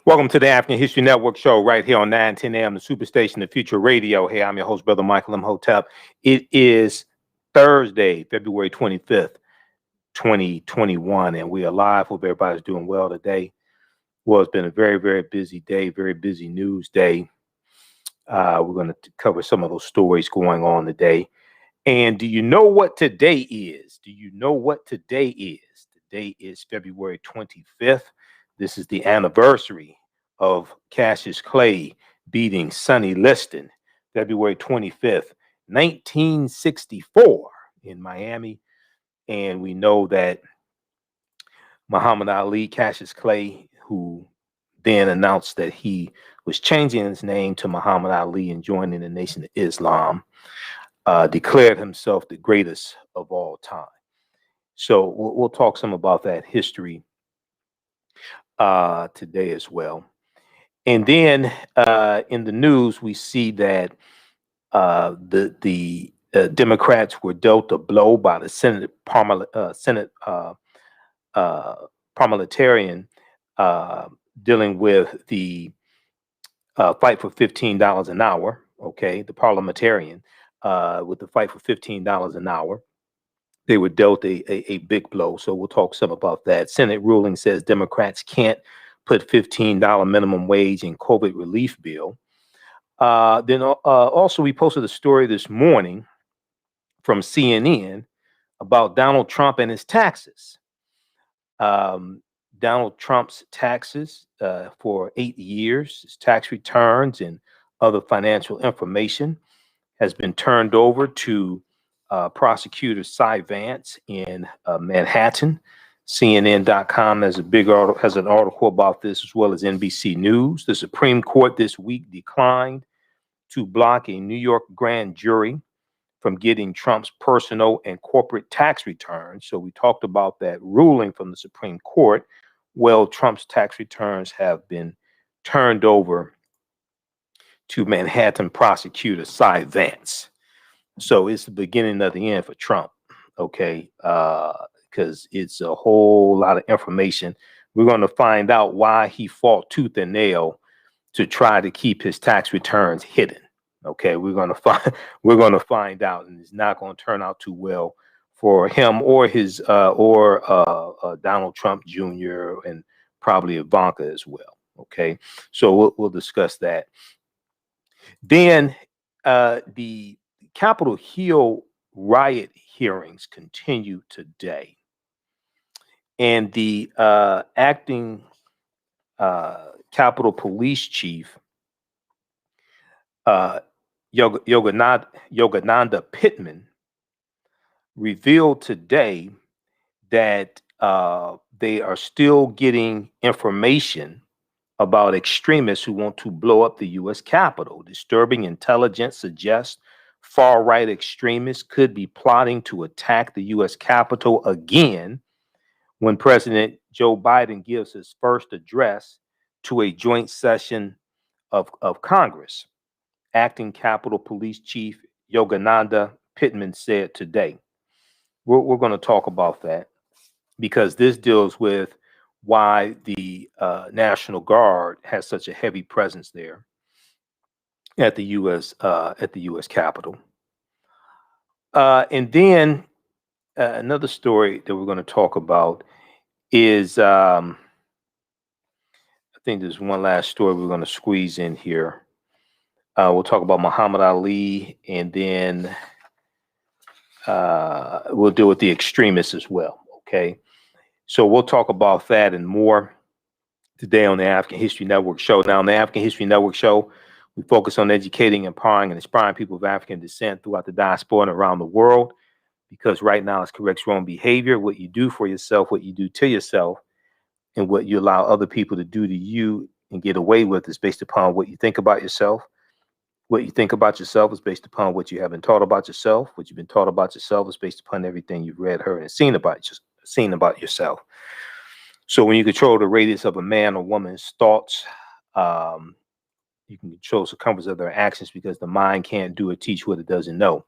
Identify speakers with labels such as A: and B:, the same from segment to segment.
A: Welcome to the African History Network show right here on 910 AM, the Superstation, the Future Radio. Hey, I'm your host, Brother Michael Imhotep. It is Thursday, February 25th, 2021, and we are live. Hope everybody's doing well today. Well, it's been a very, very busy day, very busy news day. We're going to cover some of those stories going on today. And do you know what today is? Do you know what today is? Today is February 25th. This is the anniversary of Cassius Clay beating Sonny Liston, February 25th, 1964 in Miami. And we know that Muhammad Ali, Cassius Clay, who then announced that he was changing his name to Muhammad Ali and joining the Nation of Islam, declared himself the greatest of all time. So we'll talk some about that history today as well. And then in the news, we see that the Democrats were dealt a blow by the Senate parliamentarian dealing with the fight for $15 an hour. Okay, the parliamentarian with the fight for $15 an hour. They were dealt a big blow. So we'll talk some about that. Senate ruling says Democrats can't put $15 minimum wage in COVID relief bill. Then also we posted a story this morning from CNN about Donald Trump and his taxes. Donald Trump's taxes for 8 years, his tax returns and other financial information has been turned over to prosecutor Cy Vance in Manhattan. CNN.com has an article about this, as well as NBC News. The Supreme Court this week declined to block a New York grand jury from getting Trump's personal and corporate tax returns. So we talked about that ruling from the Supreme Court. Well, Trump's tax returns have been turned over to Manhattan prosecutor Cy Vance. So it's the beginning of the end for Trump, okay? Because it's a whole lot of information. We're going to find out why he fought tooth and nail to try to keep his tax returns hidden. Okay, we're going to find out, and it's not going to turn out too well for him or his Donald Trump Jr. and probably Ivanka as well. Okay, so we'll discuss that. Then the Capitol Hill riot hearings continue today, and the acting Capitol Police Chief Yogananda Pittman revealed today that they are still getting information about extremists who want to blow up the U.S. Capitol. Disturbing intelligence suggests far-right extremists could be plotting to attack the U.S. Capitol again when President Joe Biden gives his first address to a joint session of Congress. Acting Capitol Police Chief Yogananda Pittman said today. We're going to talk about that because this deals with why the National Guard has such a heavy presence there at the U.S. Capitol. And then another story that we're going to talk about is I think there's one last story we're going to squeeze in here. We'll talk about Muhammad Ali, and then we'll deal with the extremists as well. Okay, so we'll talk about that and more today on the African History Network show. Now, on the African History Network show, we focus on educating, empowering, and inspiring people of African descent throughout the diaspora and around the world, because right now it's corrects wrong behavior. What you do for yourself, what you do to yourself, and what you allow other people to do to you and get away with is based upon what you think about yourself. What you think about yourself is based upon what you haven't taught about yourself. What you've been taught about yourself is based upon everything you've read, heard, and seen about yourself. So when you control the radius of a man or woman's thoughts, you can control the circumference of their actions, because the mind can't do or teach what it doesn't know.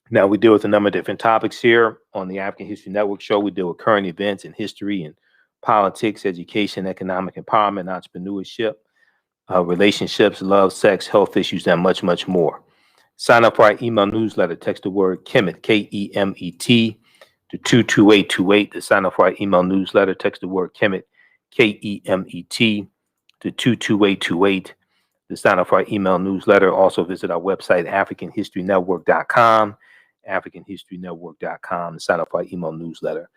A: Now, we deal with a number of different topics here on the African History Network show. We deal with current events and history and politics, education, economic empowerment, entrepreneurship, relationships, love, sex, health issues, and much, much more. Sign up for our email newsletter. Text the word Kemet, Kemet, to 22828 to sign up for our email newsletter. Text the word Kemet, Kemet, to 22828 to sign up for our email newsletter. Also visit our website, AfricanHistoryNetwork.com, AfricanHistoryNetwork.com, to sign up for our email newsletter.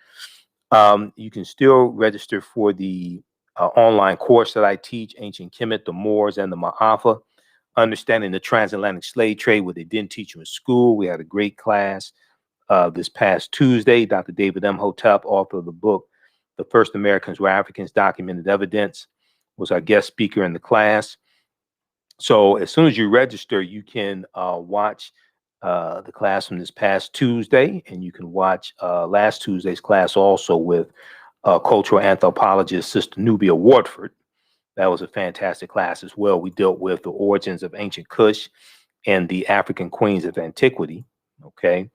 A: You can still register for the online course that I teach, Ancient Kemet, the Moors, and the Ma'afa, Understanding the Transatlantic Slave Trade, what they didn't teach you in school. We had a great class this past Tuesday. Dr. David Imhotep, author of the book, The First Americans Were Africans, Documented Evidence, was our guest speaker in the class. So as soon as you register, you can watch the class from this past Tuesday, and you can watch last Tuesday's class also with cultural anthropologist Sister Nubia Wardford. That was a fantastic class as well. We dealt with the origins of ancient Kush and the African queens of antiquity. Okay.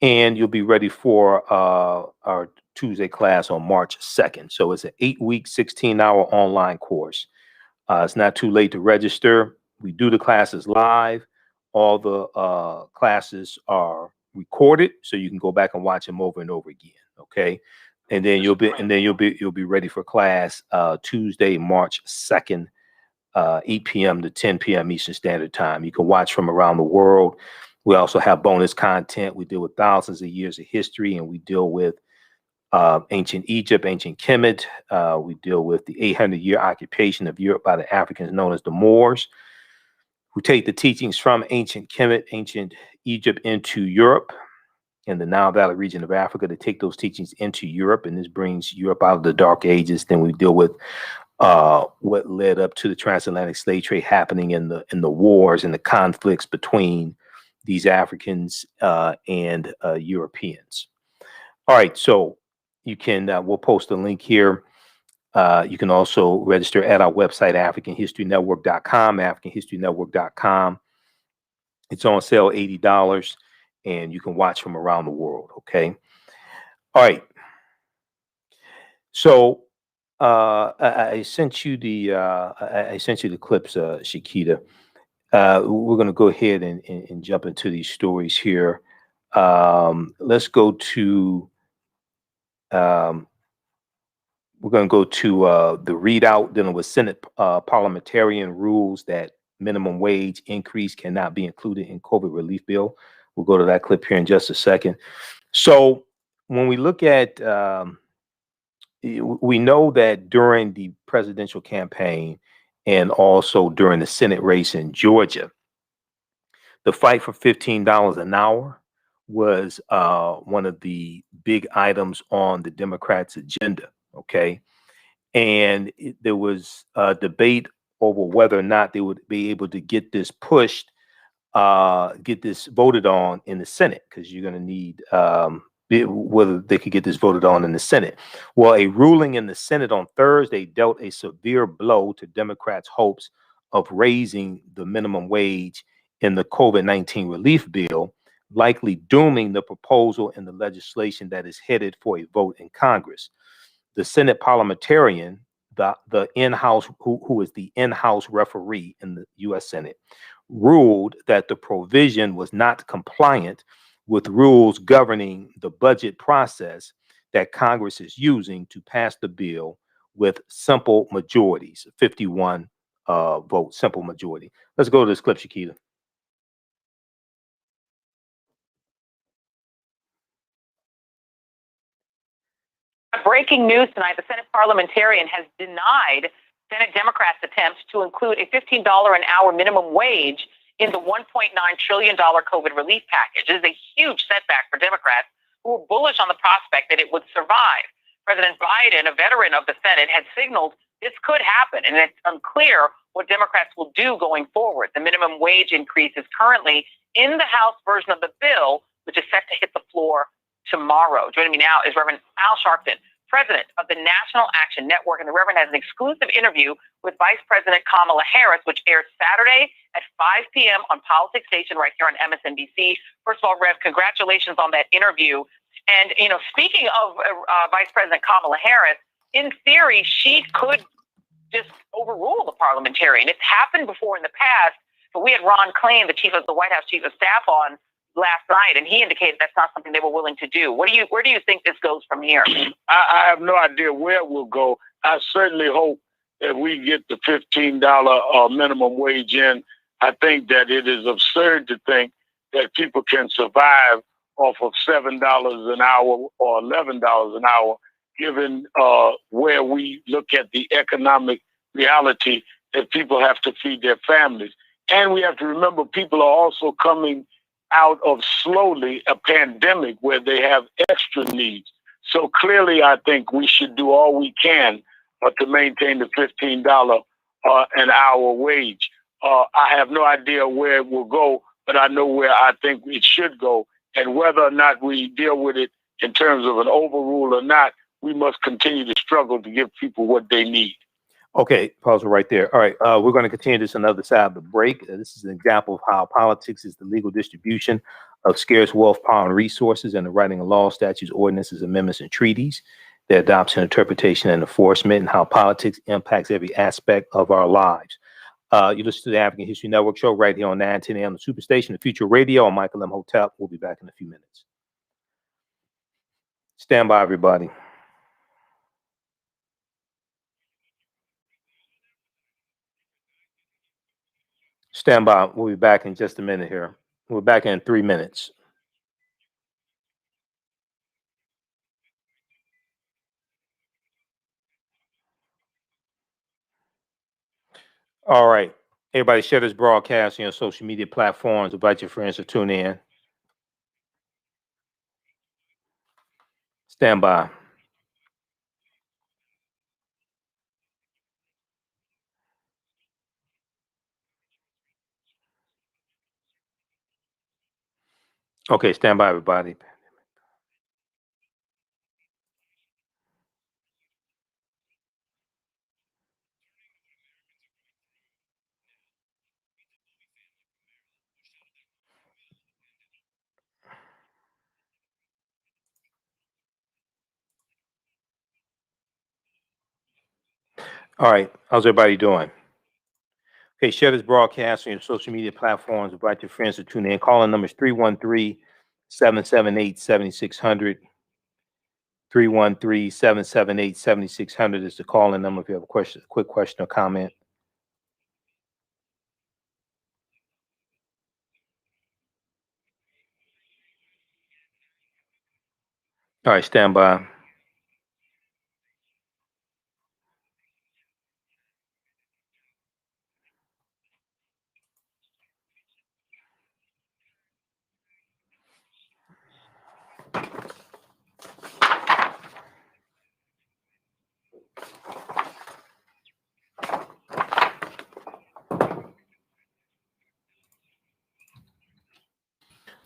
A: And you'll be ready for our Tuesday class on March 2nd. So it's an 8-week, 16-hour online course. It's not too late to register. We do the classes live. All the classes are recorded, so you can go back and watch them over and over again. Okay. And then you'll be ready for class Tuesday, March 2nd, 8 p.m. to 10 p.m. Eastern Standard Time. You can watch from around the world. We also have bonus content. We deal with thousands of years of history, and we deal with ancient Egypt, ancient Kemet. We deal with the 800-year occupation of Europe by the Africans known as the Moors, who take the teachings from ancient Kemet, ancient Egypt into Europe in the Nile Valley region of Africa, to take those teachings into Europe, and this brings Europe out of the Dark Ages. Then we deal with what led up to the transatlantic slave trade happening in the wars and the conflicts between these Africans and Europeans. All right, so you can we'll post a link here. You can also register at our website, AfricanHistoryNetwork.com, AfricanHistoryNetwork.com. It's on sale, $80. And you can watch from around the world. Okay. All right. So I sent you the clips, Shakita. We're going to go ahead and jump into these stories here. Let's go to. We're going to go to the readout dealing with Senate parliamentarian rules that minimum wage increase cannot be included in COVID relief bill. We'll go to that clip here in just a second. So when we look at, we know that during the presidential campaign and also during the Senate race in Georgia, the fight for $15 an hour was one of the big items on the Democrats' agenda. Okay. And there was a debate over whether or not they would be able to get this pushed, get this voted on in the Senate, because you're going to need whether they could get this voted on in the Senate. Well, a ruling in the Senate on Thursday dealt a severe blow to Democrats' hopes of raising the minimum wage in the COVID-19 relief bill, likely dooming the proposal in the legislation that is headed for a vote in Congress. The Senate parliamentarian, the in-house, who is the in-house referee in the U.S. Senate, ruled that the provision was not compliant with rules governing the budget process that Congress is using to pass the bill with simple majorities, 51 vote simple majority. Let's go to this clip, Shakita.
B: Breaking news tonight, the Senate parliamentarian has denied Senate Democrats' attempts to include a $15 an hour minimum wage in the $1.9 trillion COVID relief package. It is a huge setback for Democrats who were bullish on the prospect that it would survive. President Biden, a veteran of the Senate, had signaled this could happen, and it's unclear what Democrats will do going forward. The minimum wage increase is currently in the House version of the bill, which is set to hit the floor tomorrow. Joining me now is Reverend Al Sharpton, president of the National Action Network, and the Reverend has an exclusive interview with Vice President Kamala Harris, which airs Saturday at 5 p.m. on Politics Station right here on MSNBC. First of all, Rev, congratulations on that interview. And, you know, speaking of Vice President Kamala Harris, in theory, she could just overrule the parliamentarian. It's happened before in the past, but we had Ron Klain, the White House chief of staff, on last night, and he indicated that's not something they were willing to do. Where do you think this goes from here?
C: I have no idea where it will go. I certainly hope that we get the $15 minimum wage in. I think that it is absurd to think that people can survive off of $7 an hour or $11 an hour, given where we look at the economic reality that people have to feed their families. And we have to remember people are also coming out of slowly a pandemic where they have extra needs. So clearly, I think we should do all we can to maintain the $15 an hour wage. I have no idea where it will go, but I know where I think it should go. And whether or not we deal with it in terms of an overrule or not, we must continue to struggle to give people what they need.
A: Okay, pause right there. All right, we're going to continue this on the other side of the break. This is an example of how politics is the legal distribution of scarce wealth, power, and resources, and the writing of laws, statutes, ordinances, amendments, and treaties, their adoption, interpretation, and enforcement, and how politics impacts every aspect of our lives. You listen to the African History Network show right here on 910 AM, the Superstation, the Future Radio. I'm Michael Imhotep. We'll be back in a few minutes. Stand by, everybody. Stand by. We'll be back in just a minute here. We're back in 3 minutes. All right. Everybody share this broadcast on your social media platforms. Invite your friends to tune in. Stand by. Okay, stand by, everybody. All right. How's everybody doing? Okay, share this broadcast on your social media platforms. Invite your friends to tune in. Calling number is 313-778-7600. 313-778-7600 is the calling number if you have a question, quick question or comment. All right, stand by.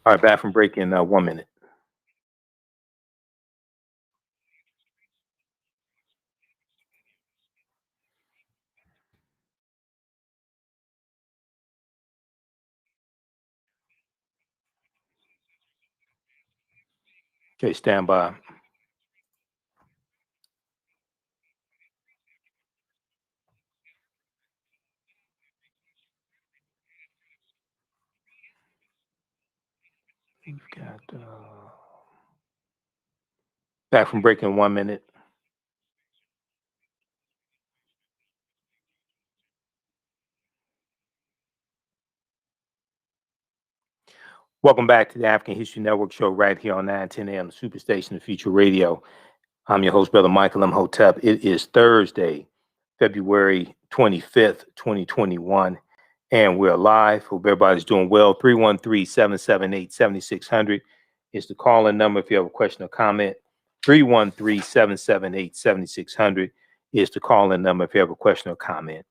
A: All right, back from break in 1 minute. Okay, stand by. We've got back from break in 1 minute. Welcome back to the African History Network show right here on 910 AM, the Superstation, the Future Radio. I'm your host, Brother Michael Imhotep. It is Thursday, February 25th, 2021, and we're live. Hope everybody's doing well. 313-778-7600 is the call-in number if you have a question or comment. 313-778-7600 is the call-in number if you have a question or comment.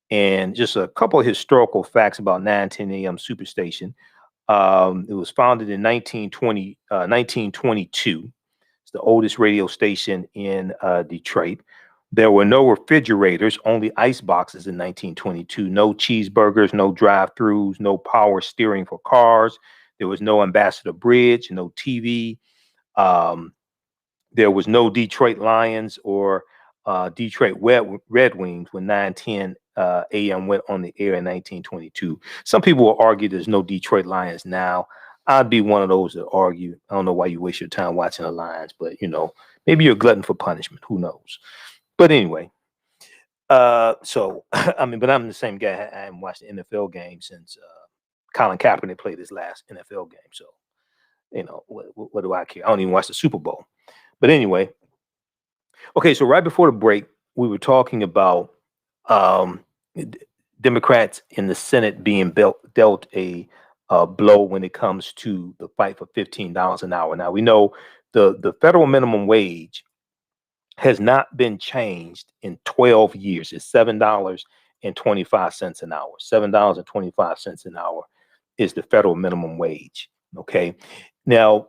A: And just a couple of historical facts about 910 AM Superstation. It was founded in 1922. It's the oldest radio station in Detroit. There were no refrigerators, only ice boxes in 1922. No cheeseburgers, no drive-throughs, no power steering for cars. There was no Ambassador Bridge, no TV. There was no Detroit Lions or Detroit Red Wings when 9:10 a.m. went on the air in 1922. Some people will argue there's no Detroit Lions now. I'd be one of those that argue. I don't know why you waste your time watching the Lions, but maybe you're a glutton for punishment. Who knows? But anyway, so I mean, but I'm the same guy. I haven't watched the NFL game since Colin Kaepernick played his last NFL game. So what do I care? I don't even watch the Super Bowl. But anyway, okay. So right before the break, we were talking about Democrats in the Senate being dealt a blow when it comes to the fight for $15 an hour. Now we know the federal minimum wage has not been changed in 12 years. It's $7.25 an hour. $7.25 an hour is the federal minimum wage. Okay. Now,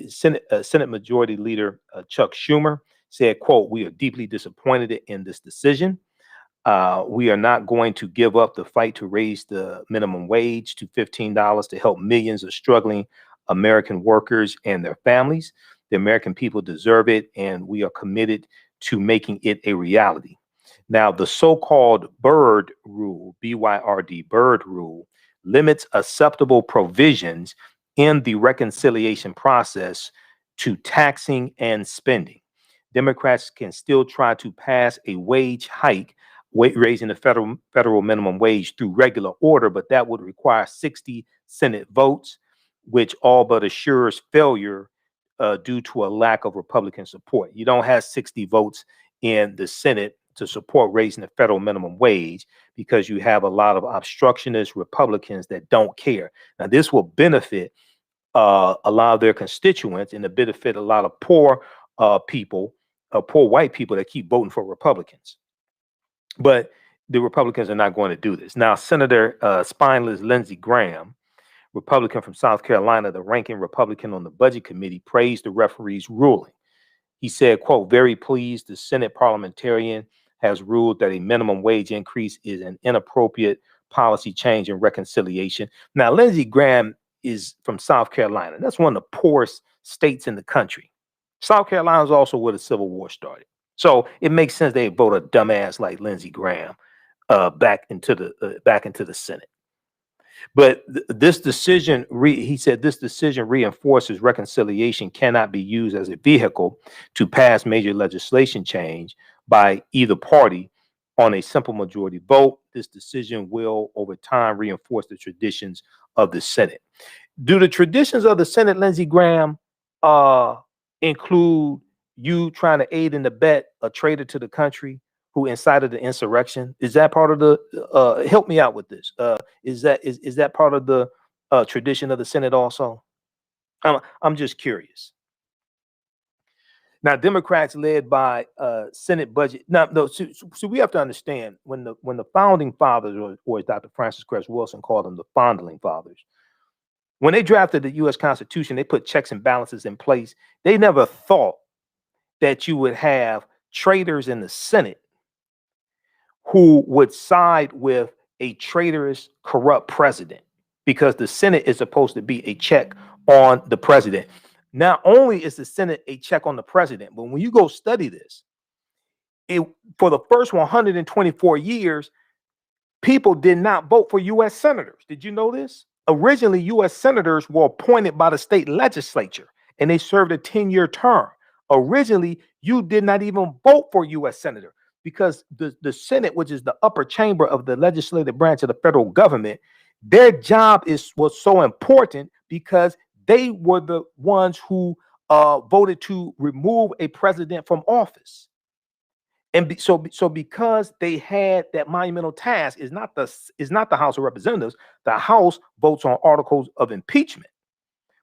A: Senate Majority Leader Chuck Schumer said, quote, "We are deeply disappointed in this decision. We are not going to give up the fight to raise the minimum wage to $15 to help millions of struggling American workers and their families. The American people deserve it, and we are committed to making it a reality." Now, the so-called Byrd Rule, B-Y-R-D, Byrd Rule, limits acceptable provisions in the reconciliation process to taxing and spending. Democrats can still try to pass a wage hike, raising the federal minimum wage through regular order, but that would require 60 Senate votes, which all but assures failure due to a lack of Republican support. You don't have 60 votes in the Senate to support raising the federal minimum wage because you have a lot of obstructionist Republicans that don't care. Now, this will benefit a lot of their constituents and to benefit a lot of poor people, poor white people that keep voting for Republicans. But the Republicans are not going to do this. Now, Senator Spineless Lindsey Graham, Republican from South Carolina, the ranking Republican on the Budget Committee, praised the referee's ruling. He said, quote, "Very pleased the Senate parliamentarian has ruled that a minimum wage increase is an inappropriate policy change in reconciliation." Now, Lindsey Graham is from South Carolina. That's one of the poorest states in the country. South Carolina is also where the Civil War started. So it makes sense they vote a dumbass like Lindsey Graham back into the Senate. But this decision, he said, this decision reinforces reconciliation cannot be used as a vehicle to pass major legislation change by either party on a simple majority vote. This decision will, over time, reinforce the traditions of the Senate. Do the traditions of the Senate, Lindsey Graham, include you trying to aid and abet a traitor to the country who incited the insurrection? Is that part of the help me out with this? Is that part of the tradition of the Senate also? I'm just curious. Now, Democrats led by Senate budget. Now, no, so we have to understand when the founding fathers, or as Dr. Francis Cress Wilson called them, the fondling fathers, when they drafted the U.S. Constitution, they put checks and balances in place. They never thought that you would have traitors in the Senate who would side with a traitorous, corrupt president, because the Senate is supposed to be a check on the president. Not only is the Senate a check on the president, but when you go study this, for the first 124 years, people did not vote for U.S. senators. Did you know this? Originally, U.S. senators were appointed by the state legislature, and they served a 10-year term. Originally, you did not even vote for U.S. senator, because the Senate, which is the upper chamber of the legislative branch of the federal government, their job was so important because they were the ones who voted to remove a president from office. And so because they had that monumental task, is not the House of Representatives. The House votes on articles of impeachment,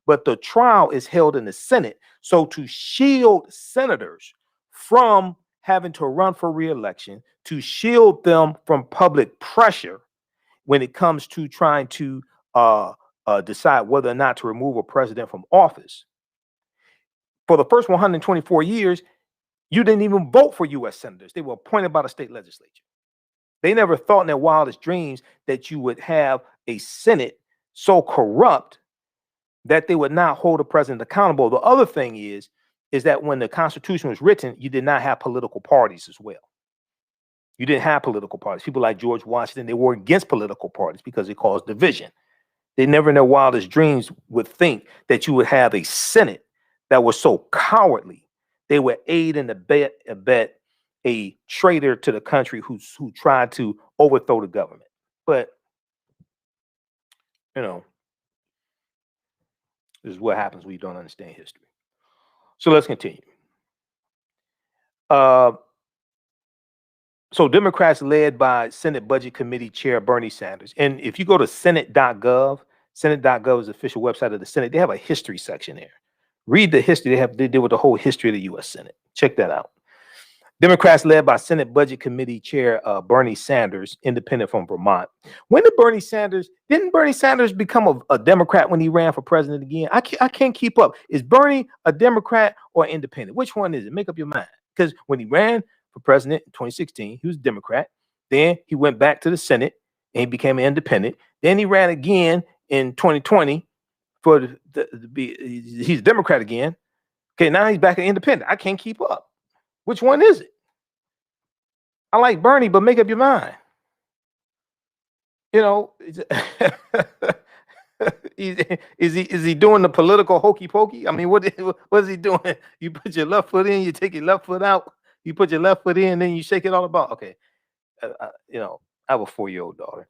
A: but the trial is held in the Senate. So to shield senators from having to run for re-election, to shield them from public pressure when it comes to trying to decide whether or not to remove a president from office, for the first 124 years, you didn't even vote for U.S. senators. They were appointed by the state legislature. They never thought in their wildest dreams that you would have a Senate so corrupt that they would not hold the president accountable. The other thing is is that when the Constitution was written, you did not have political parties as well. You didn't have political parties. People like George Washington, they were against political parties because it caused division. They never in their wildest dreams would think that you would have a Senate that was so cowardly. They would aid and abet a traitor to the country who tried to overthrow the government. But, you know, this is what happens when you don't understand history. So let's continue. So Democrats led by Senate Budget Committee Chair Bernie Sanders. And if you go to senate.gov, senate.gov is the official website of the Senate. They have a history section there. Read the history. They deal with the whole history of the U.S. Senate. Check that out. Democrats led by Senate Budget Committee Chair Bernie Sanders, independent from Vermont. Didn't Bernie Sanders become a Democrat when he ran for president again? I can't keep up. Is Bernie a Democrat or independent? Which one is it? Make up your mind. Because when he ran for president in 2016, he was a Democrat. Then he went back to the Senate and he became an independent. Then he ran again in 2020 he's a Democrat again. Okay, now he's back an independent. I can't keep up. Which one is it? I like Bernie, but make up your mind. You know, is he doing the political hokey pokey? I mean, what is he doing? You put your left foot in, you take your left foot out. You put your left foot in, then you shake it all about. Okay, you know, I have a 4-year-old daughter.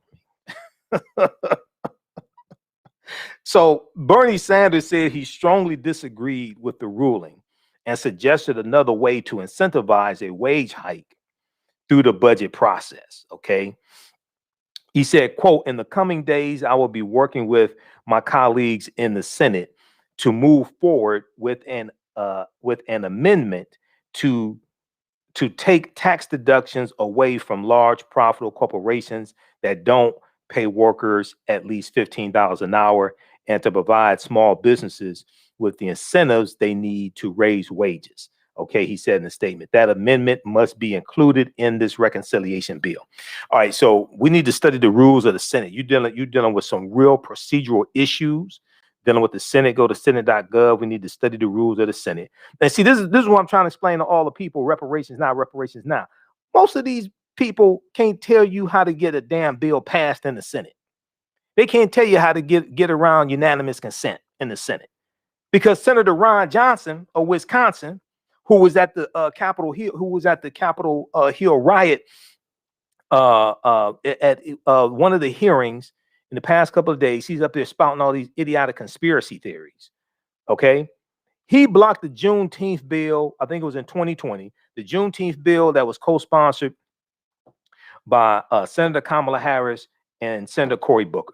A: So Bernie Sanders said he strongly disagreed with the ruling and suggested another way to incentivize a wage hike through the budget process. Okay. He said, quote, "In the coming days, I will be working with my colleagues in the Senate to move forward with an amendment to take tax deductions away from large profitable corporations that don't pay workers at least $15 an hour and to provide small businesses with the incentives they need to raise wages." Okay, he said in the statement that amendment must be included in this reconciliation bill. All right, so we need to study the rules of the Senate. You're dealing with some real procedural issues. Dealing with the Senate, go to senate.gov. We need to study the rules of the Senate. And see, this is what I'm trying to explain to all the people. Reparations now. Most of these people can't tell you how to get a damn bill passed in the Senate. They can't tell you how to get around unanimous consent in the Senate. Because Senator Ron Johnson of Wisconsin, who was at the Capitol Hill riot at one of the hearings in the past couple of days, he's up there spouting all these idiotic conspiracy theories. Okay, he blocked the Juneteenth bill. I think it was in 2020. The Juneteenth bill that was co-sponsored by Senator Kamala Harris and Senator Cory Booker.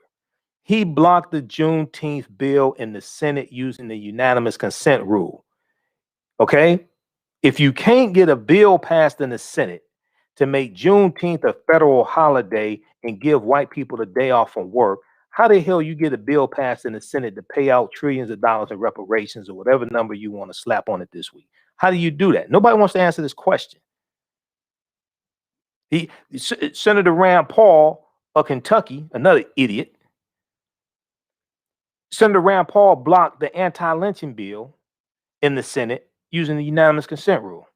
A: He blocked the Juneteenth bill in the Senate using the unanimous consent rule. Okay. If you can't get a bill passed in the Senate to make Juneteenth a federal holiday and give white people the day off from work, how the hell you get a bill passed in the Senate to pay out trillions of dollars in reparations or whatever number you want to slap on it this week? How do you do that? Nobody wants to answer this question. Senator Rand Paul of Kentucky, another idiot. Senator Rand Paul blocked the anti-lynching bill in the Senate using the unanimous consent rule.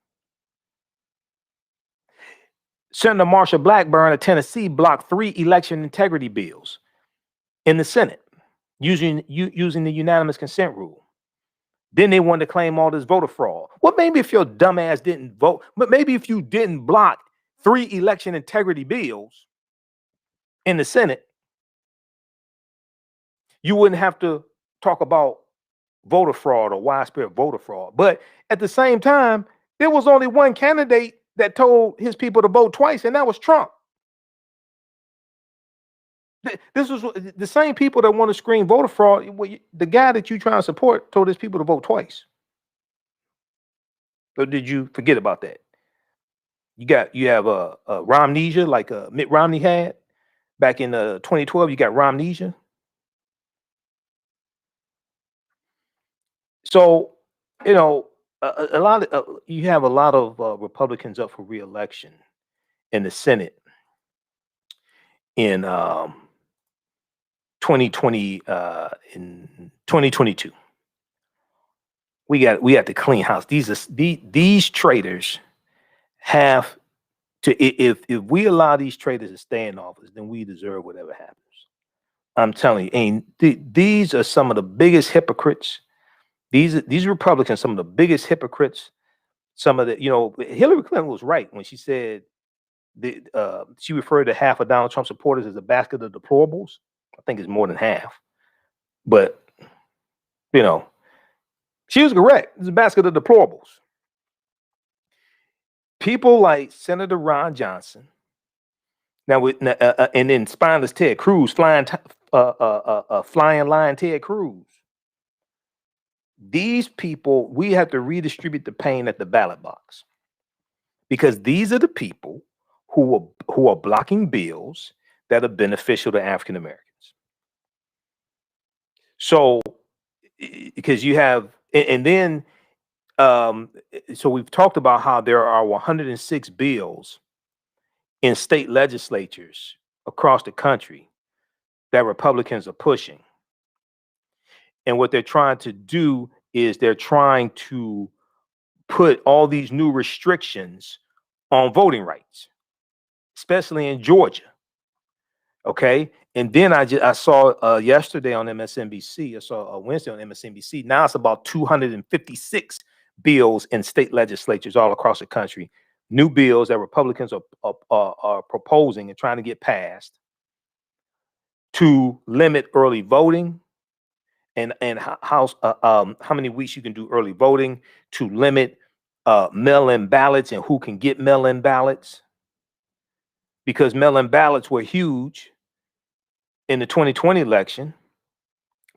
A: Senator Marsha Blackburn of Tennessee blocked 3 election integrity bills in the Senate using the unanimous consent rule. Then they wanted to claim all this voter fraud. Well, maybe if your dumb ass didn't vote, but maybe if you didn't block 3 election integrity bills in the Senate, you wouldn't have to talk about voter fraud or widespread voter fraud. But at the same time, there was only one candidate that told his people to vote twice, and that was Trump. This was the same people that want to scream voter fraud. The guy that you trying to support told his people to vote twice. Or did you forget about that? You have Romnesia like Mitt Romney had back in 2012. You got Romnesia. So, you know, you have a lot of Republicans up for re-election in the Senate in 2022. we have to clean house. These traitors have to, if we allow these traitors to stay in office, then we deserve whatever happens. I'm telling you, and these are some of the biggest hypocrites. These Republicans, some of the biggest hypocrites. Some of the, Hillary Clinton was right when she said she referred to half of Donald Trump supporters as a basket of deplorables. I think it's more than half, but she was correct. It's a basket of deplorables. People like Senator Ron Johnson. Now, and then spineless Ted Cruz, flying lion Ted Cruz. These people, we have to redistribute the pain at the ballot box, because these are the people who are blocking bills that are beneficial to African Americans. So, because you have, and then, so we've talked about how there are 106 bills in state legislatures across the country that Republicans are pushing. And what they're trying to do is they're trying to put all these new restrictions on voting rights, especially in Georgia. Okay. And then I saw yesterday on MSNBC, I saw Wednesday on MSNBC. Now it's about 256 bills in state legislatures all across the country. New bills that Republicans are proposing and trying to get passed to limit early voting and how many weeks you can do early voting, to limit mail-in ballots and who can get mail-in ballots, because mail-in ballots were huge in the 2020 election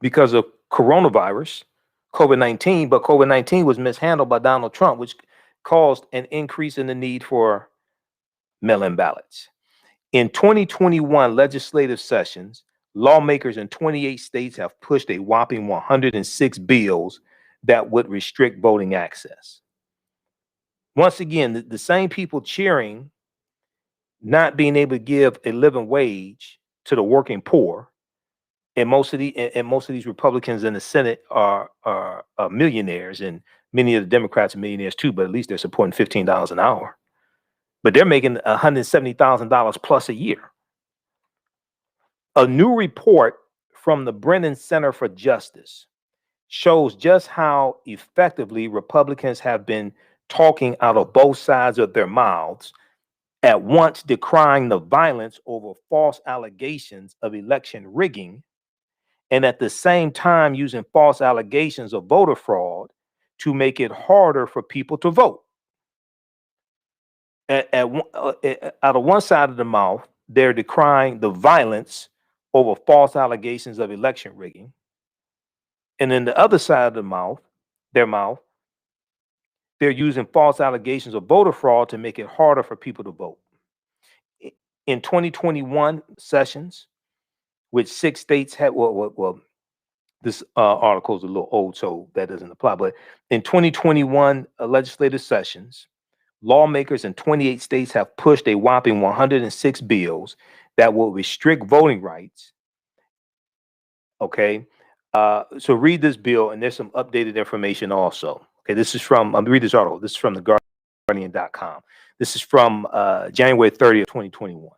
A: because of coronavirus, COVID-19, but COVID-19 was mishandled by Donald Trump, which caused an increase in the need for mail-in ballots. In 2021 legislative sessions, lawmakers in 28 states have pushed a whopping 106 bills that would restrict voting access. Once again, the same people cheering not being able to give a living wage to the working poor, and most of these Republicans in the Senate are millionaires, and many of the Democrats are millionaires too, but at least they're supporting $15 an hour. But they're making $170,000 plus a year. A new report from the Brennan Center for Justice shows just how effectively Republicans have been talking out of both sides of their mouths, at once decrying the violence over false allegations of election rigging, and at the same time using false allegations of voter fraud to make it harder for people to vote. Out of one side of the mouth, they're decrying the violence over false allegations of election rigging. And then the other side of the mouth, they're using false allegations of voter fraud to make it harder for people to vote. In 2021 sessions, which 6 states had, this article is a little old, so that doesn't apply. But in 2021 legislative sessions, lawmakers in 28 states have pushed a whopping 106 bills that will restrict voting rights. Okay. So read this bill, and there's some updated information also. Okay. This is from, read this article. This is from theguardian.com. This is from January 30th, 2021.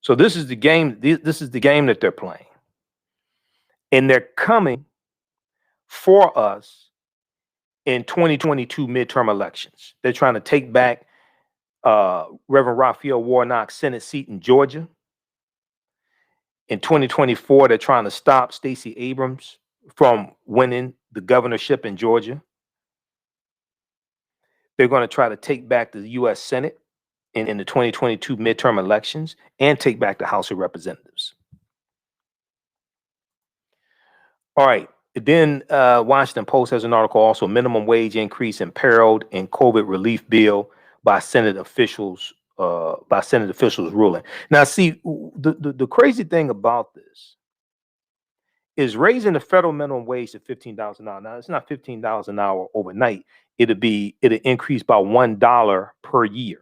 A: So this is the game. This is the game that they're playing. And they're coming for us in 2022 midterm elections. They're trying to take back Reverend Raphael Warnock's Senate seat in Georgia. In 2024, they're trying to stop Stacey Abrams from winning the governorship in Georgia. They're going to try to take back the U.S. Senate in the 2022 midterm elections, and take back the House of Representatives. All right. Then Washington Post has an article also: minimum wage increase imperiled in COVID relief bill by Senate officials ruling. Now, see, the crazy thing about this is raising the federal minimum wage to $15 an hour. Now, it's not $15 an hour overnight. It'll increase by $1 per year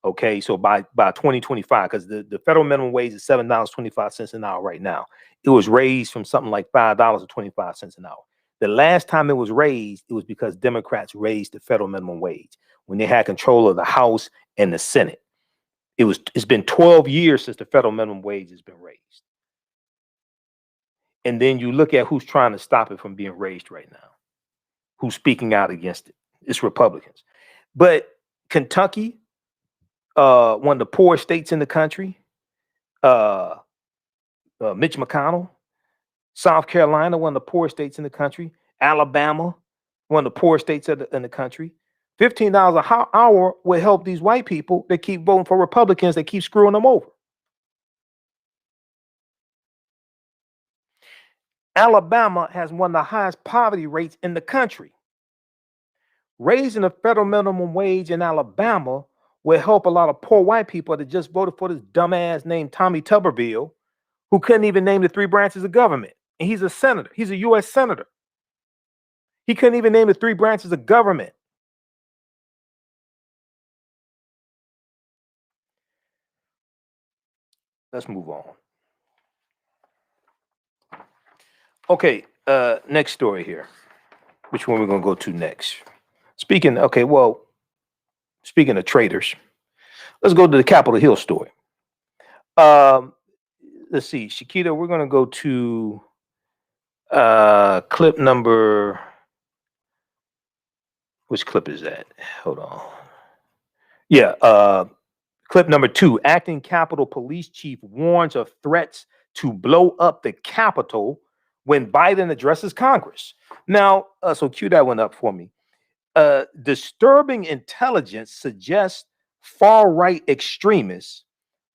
A: Okay, so by 2025, because the federal minimum wage is $7.25 an hour right now. It was raised from something like $5.25 an hour. The last time it was raised, it was because Democrats raised the federal minimum wage when they had control of the House and the Senate. It's been 12 years since the federal minimum wage has been raised. And then you look at who's trying to stop it from being raised right now, who's speaking out against it. It's Republicans. But Kentucky, one of the poorest states in the country, Mitch McConnell, South Carolina, one of the poorest states in the country, Alabama, one of the poorest states in the country. $15 an hour will help these white people that keep voting for Republicans that keep screwing them over. Alabama has one of the highest poverty rates in the country. Raising the federal minimum wage in Alabama will help a lot of poor white people that just voted for this dumbass named Tommy Tuberville, who couldn't even name the 3 branches of government. And he's a senator. He's a U.S. senator. He couldn't even name the 3 branches of government. Let's move on. Okay, next story here. Which one we're going to go to next? Speaking of traitors, let's go to the Capitol Hill story. Let's see, Shakita, we're going to go to clip number. Which clip is that? Hold on. Yeah, clip number 2. Acting Capitol Police Chief warns of threats to blow up the Capitol when Biden addresses Congress. Now, so cue that one up for me. Disturbing intelligence suggests far-right extremists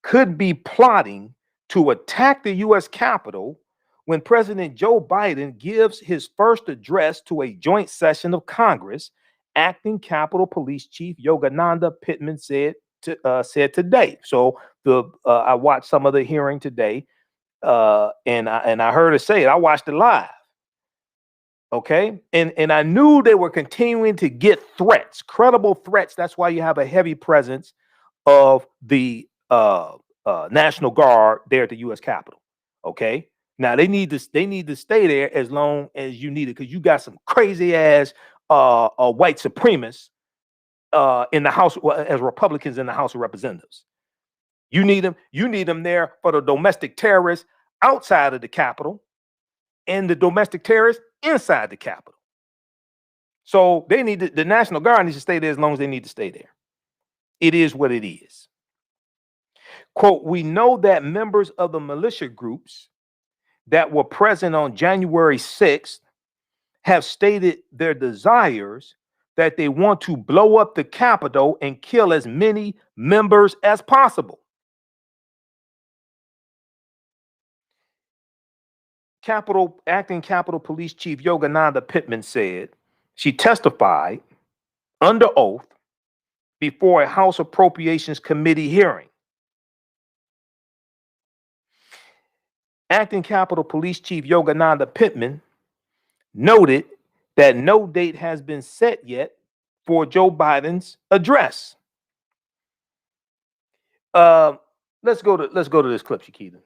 A: could be plotting to attack the U.S. Capitol when President Joe Biden gives his first address to a joint session of Congress. Acting Capitol Police Chief Yogananda Pittman said today. So I watched some of the hearing today, and I heard her say it. I watched it live. Okay, and I knew they were continuing to get threats, credible threats. That's why you have a heavy presence of the National Guard there at the U.S. Capitol. Okay, now they need to stay there as long as you need it, because you got some crazy ass white supremacists in the House as Republicans in the House of Representatives. You need them there for the domestic terrorists outside of the Capitol and the domestic terrorists inside the Capitol. So they need the National Guard needs to stay there as long as they need to stay there. It is what it is. Quote, we know that members of the militia groups that were present on January 6th have stated their desires that they want to blow up the Capitol and kill as many members as possible. Acting Capitol Police Chief Yogananda Pittman said she testified under oath before a House Appropriations Committee hearing. Acting Capitol Police Chief Yogananda Pittman noted that no date has been set yet for Joe Biden's address. Let's go to this clip, Shakita.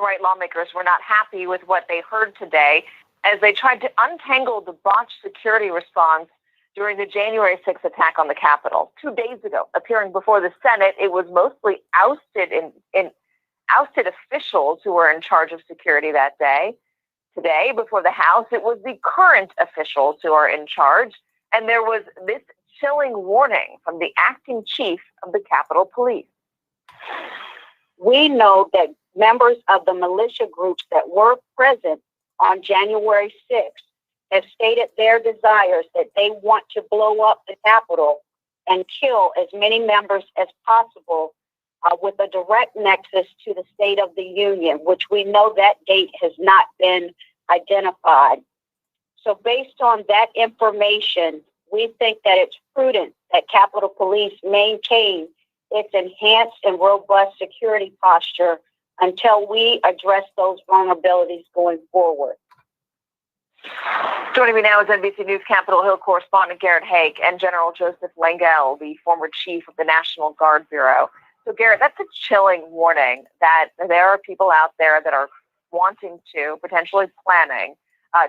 B: Right, lawmakers were not happy with what they heard today as they tried to untangle the botched security response during the January 6th attack on the Capitol. 2 days ago, appearing before the Senate, it was mostly ousted officials who were in charge of security that day. Today, before the House, it was the current officials who are in charge, and there was this chilling warning from the acting chief of the Capitol Police.
D: We know that members of the militia groups that were present on January 6th have stated their desires that they want to blow up the Capitol and kill as many members as possible with a direct nexus to the State of the Union, which we know that date has not been identified. So based on that information, we think that it's prudent that Capitol Police maintain its enhanced and robust security posture until we address those vulnerabilities going forward.
E: Joining me now is NBC News Capitol Hill correspondent Garrett Haake and General Joseph Langell, the former chief of the National Guard Bureau. So, Garrett, that's a chilling warning that there are people out there that are wanting to, potentially planning,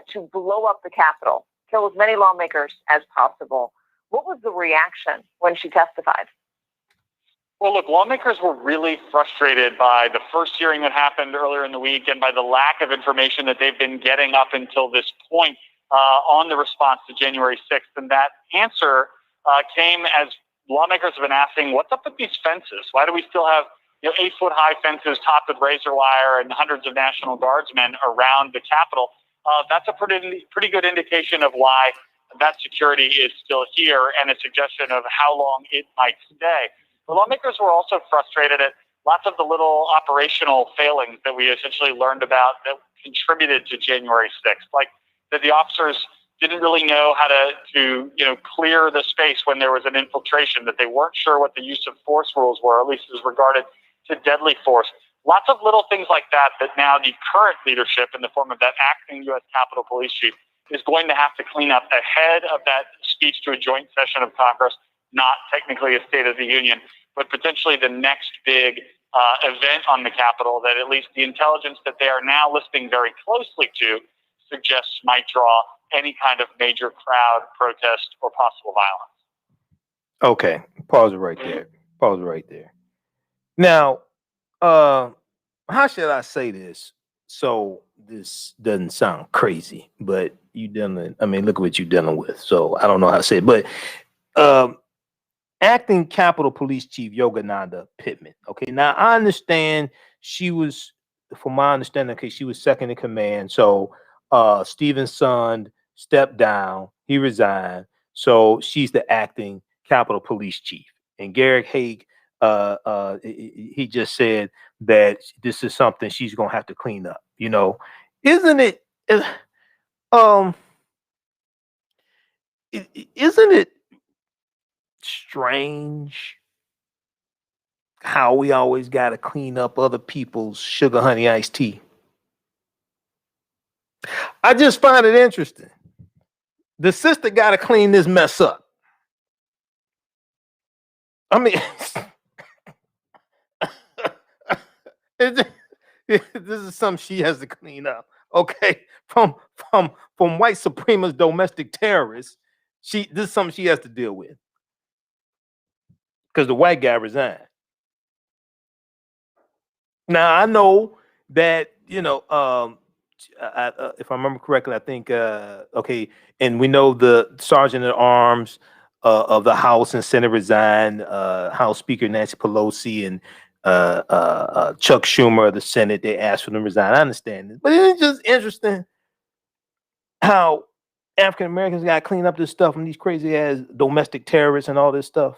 E: to blow up the Capitol, kill as many lawmakers as possible. What was the reaction when she testified?
F: Well, look, lawmakers were really frustrated by the first hearing that happened earlier in the week and by the lack of information that they've been getting up until this point on the response to January 6th. And that answer came as lawmakers have been asking, what's up with these fences? Why do we still have 8-foot-high fences topped with razor wire and hundreds of National Guardsmen around the Capitol? That's a pretty good indication of why that security is still here and a suggestion of how long it might stay. The lawmakers were also frustrated at lots of the little operational failings that we essentially learned about that contributed to January 6th, like that the officers didn't really know how to clear the space when there was an infiltration, that they weren't sure what the use of force rules were, at least as regarded to deadly force. Lots of little things like that now the current leadership in the form of that acting U.S. Capitol Police Chief is going to have to clean up ahead of that speech to a joint session of Congress, not technically a State of the Union, but potentially the next big event on the Capitol that at least the intelligence that they are now listening very closely to suggests might draw any kind of major crowd, protest, or possible violence.
A: Okay, pause it right there. Pause it right there. Now, how should I say this so this doesn't sound crazy, but look at what you're dealing with. So I don't know how to say it, but acting Capitol Police Chief Yogananda Pittman. Okay, now I understand she was, from my understanding, she was second in command. So Stephen Sund stepped down, he resigned. So she's the acting Capitol Police Chief. And Garrett Haake, he just said that this is something she's gonna have to clean up. Isn't it? Isn't it strange how we always got to clean up other people's sugar honey iced tea? I just find it interesting. The sister got to clean this mess up. I mean, this is something she has to clean up. Okay, from white supremacist domestic terrorists, this is something she has to deal with because the white guy resigned. Now I know that if I remember correctly, I think and we know the Sergeant at Arms of the House and Senate resigned. House Speaker Nancy Pelosi and Chuck Schumer of the Senate, they asked for them to resign. I understand this, but it's just interesting how African Americans got to clean up this stuff from these crazy ass domestic terrorists and all this stuff.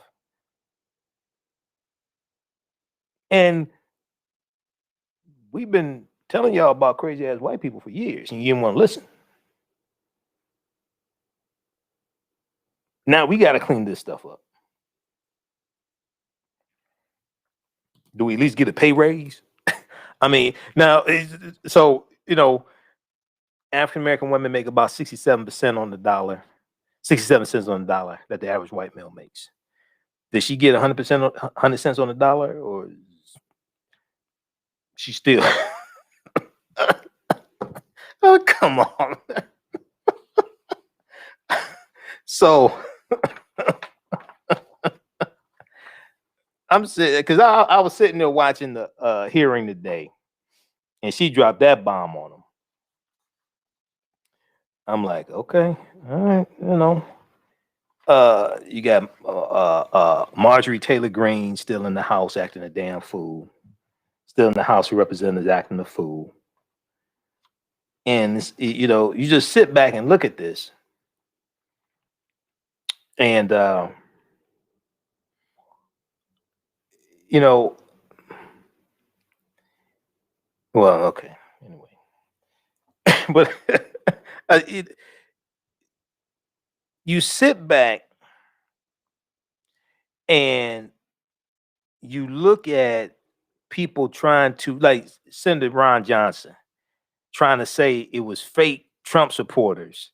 A: And we've been telling y'all about crazy ass white people for years, and you didn't want to listen. Now we got to clean this stuff up. Do we at least get a pay raise? I mean, now, so, African American women make about 67% on the dollar, 67 cents on the dollar that the average white male makes. Did she get 100%, 100 cents on the dollar, or she still? Oh, come on. So I'm sitting, because I was sitting there watching the hearing today, and she dropped that bomb on him. I'm like, okay, all right, you got Marjorie Taylor Greene still in the House acting a damn fool, still in the House of Representatives acting a fool, and you just sit back and look at this, and well, okay, anyway, but you sit back and you look at people trying to, like Senator Ron Johnson, trying to say it was fake Trump supporters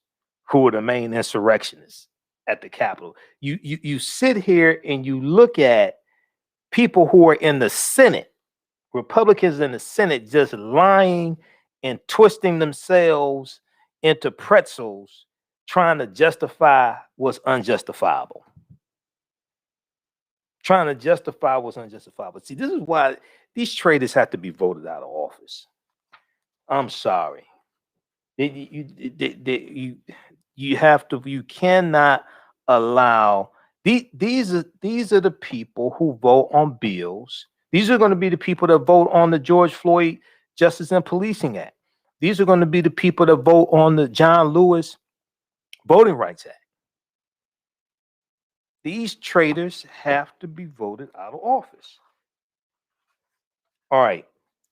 A: who are the main insurrectionists at the Capitol. You sit here and you look at people who are in the Senate, Republicans in the Senate, just lying and twisting themselves into pretzels, trying to justify what's unjustifiable. Trying to justify what's unjustifiable. See, this is why these traitors have to be voted out of office. I'm sorry. You have to. You cannot allow these are the people who vote on bills. These are going to be the people that vote on the George Floyd Justice and Policing Act. These are going to be the people that vote on the John Lewis Voting Rights Act. These traitors have to be voted out of office. All right.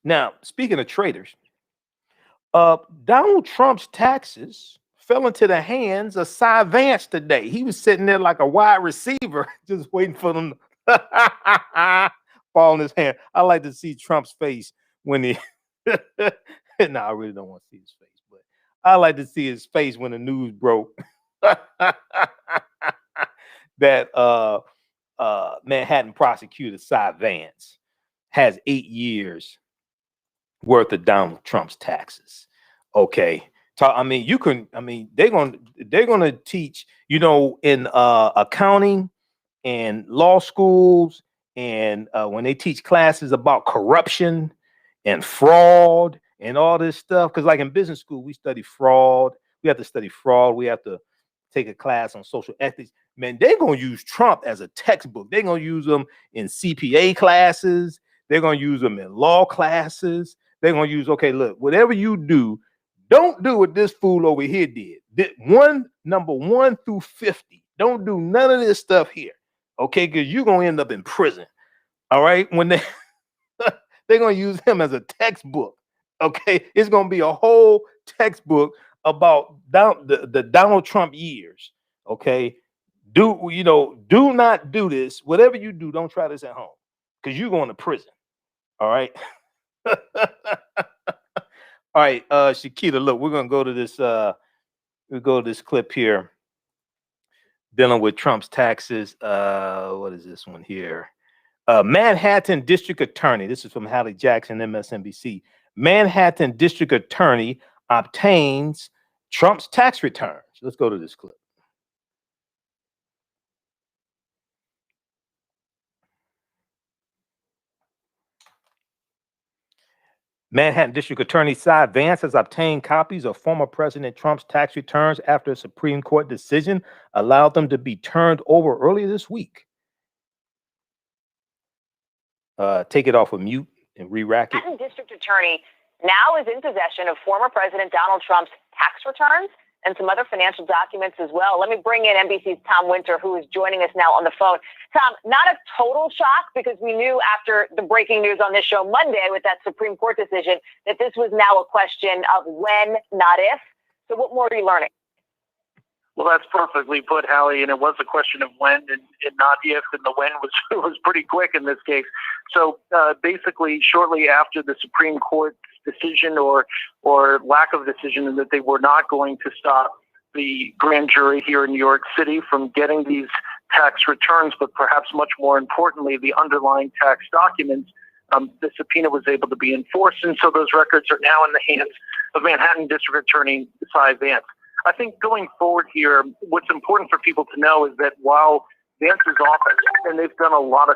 A: Now, speaking of traitors, Donald Trump's taxes fell into the hands of Cy Vance today. He was sitting there like a wide receiver, just waiting for them to fall in his hand. I like to see Trump's face when he. No, I really don't want to see his face, but I like to see his face when the news broke that Manhattan prosecutor Cy Vance has 8 years worth of Donald Trump's taxes. Okay. I mean, they're gonna teach, in accounting and law schools, and when they teach classes about corruption and fraud and all this stuff, because like in business school, we study fraud. We have to study fraud. We have to take a class on social ethics. Man, they're gonna use Trump as a textbook. They're gonna use them in CPA classes. They're gonna use them in law classes. They're gonna use, okay, look, whatever you do, don't do what this fool over here did. Number 1 through 50. Don't do none of this stuff here. Okay, because you're gonna end up in prison. All right. When they're gonna use him as a textbook. Okay, it's gonna be a whole textbook about the Donald Trump years. Okay. Do not do this. Whatever you do, don't try this at home, because you're going to prison. All right. All right, Shakita, look, we're gonna go to this. We'll go to this clip here dealing with Trump's taxes. What is this one here? Manhattan District Attorney. This is from Hallie Jackson, MSNBC. Manhattan District Attorney obtains Trump's tax returns. Let's go to this clip. Manhattan District Attorney Cy Vance has obtained copies of former President Trump's tax returns after a Supreme Court decision allowed them to be turned over earlier this week. Take it off of mute and re-rack it.
B: Manhattan District Attorney now is in possession of former President Donald Trump's tax returns and some other financial documents as well. Let me bring in NBC's Tom Winter, who is joining us now on the phone. Tom, not a total shock, because we knew after the breaking news on this show Monday with that Supreme Court decision that this was now a question of when, not if. So what more are you learning?
G: Well, that's perfectly put, Hallie, and it was a question of when and not if, and the when was pretty quick in this case. So basically, shortly after the Supreme Court's decision or lack of decision that they were not going to stop the grand jury here in New York City from getting these tax returns, but perhaps much more importantly, the underlying tax documents, the subpoena was able to be enforced, and so those records are now in the hands of Manhattan District Attorney Cy Vance. I think going forward here, what's important for people to know is that while Vance's office, and they've done a lot of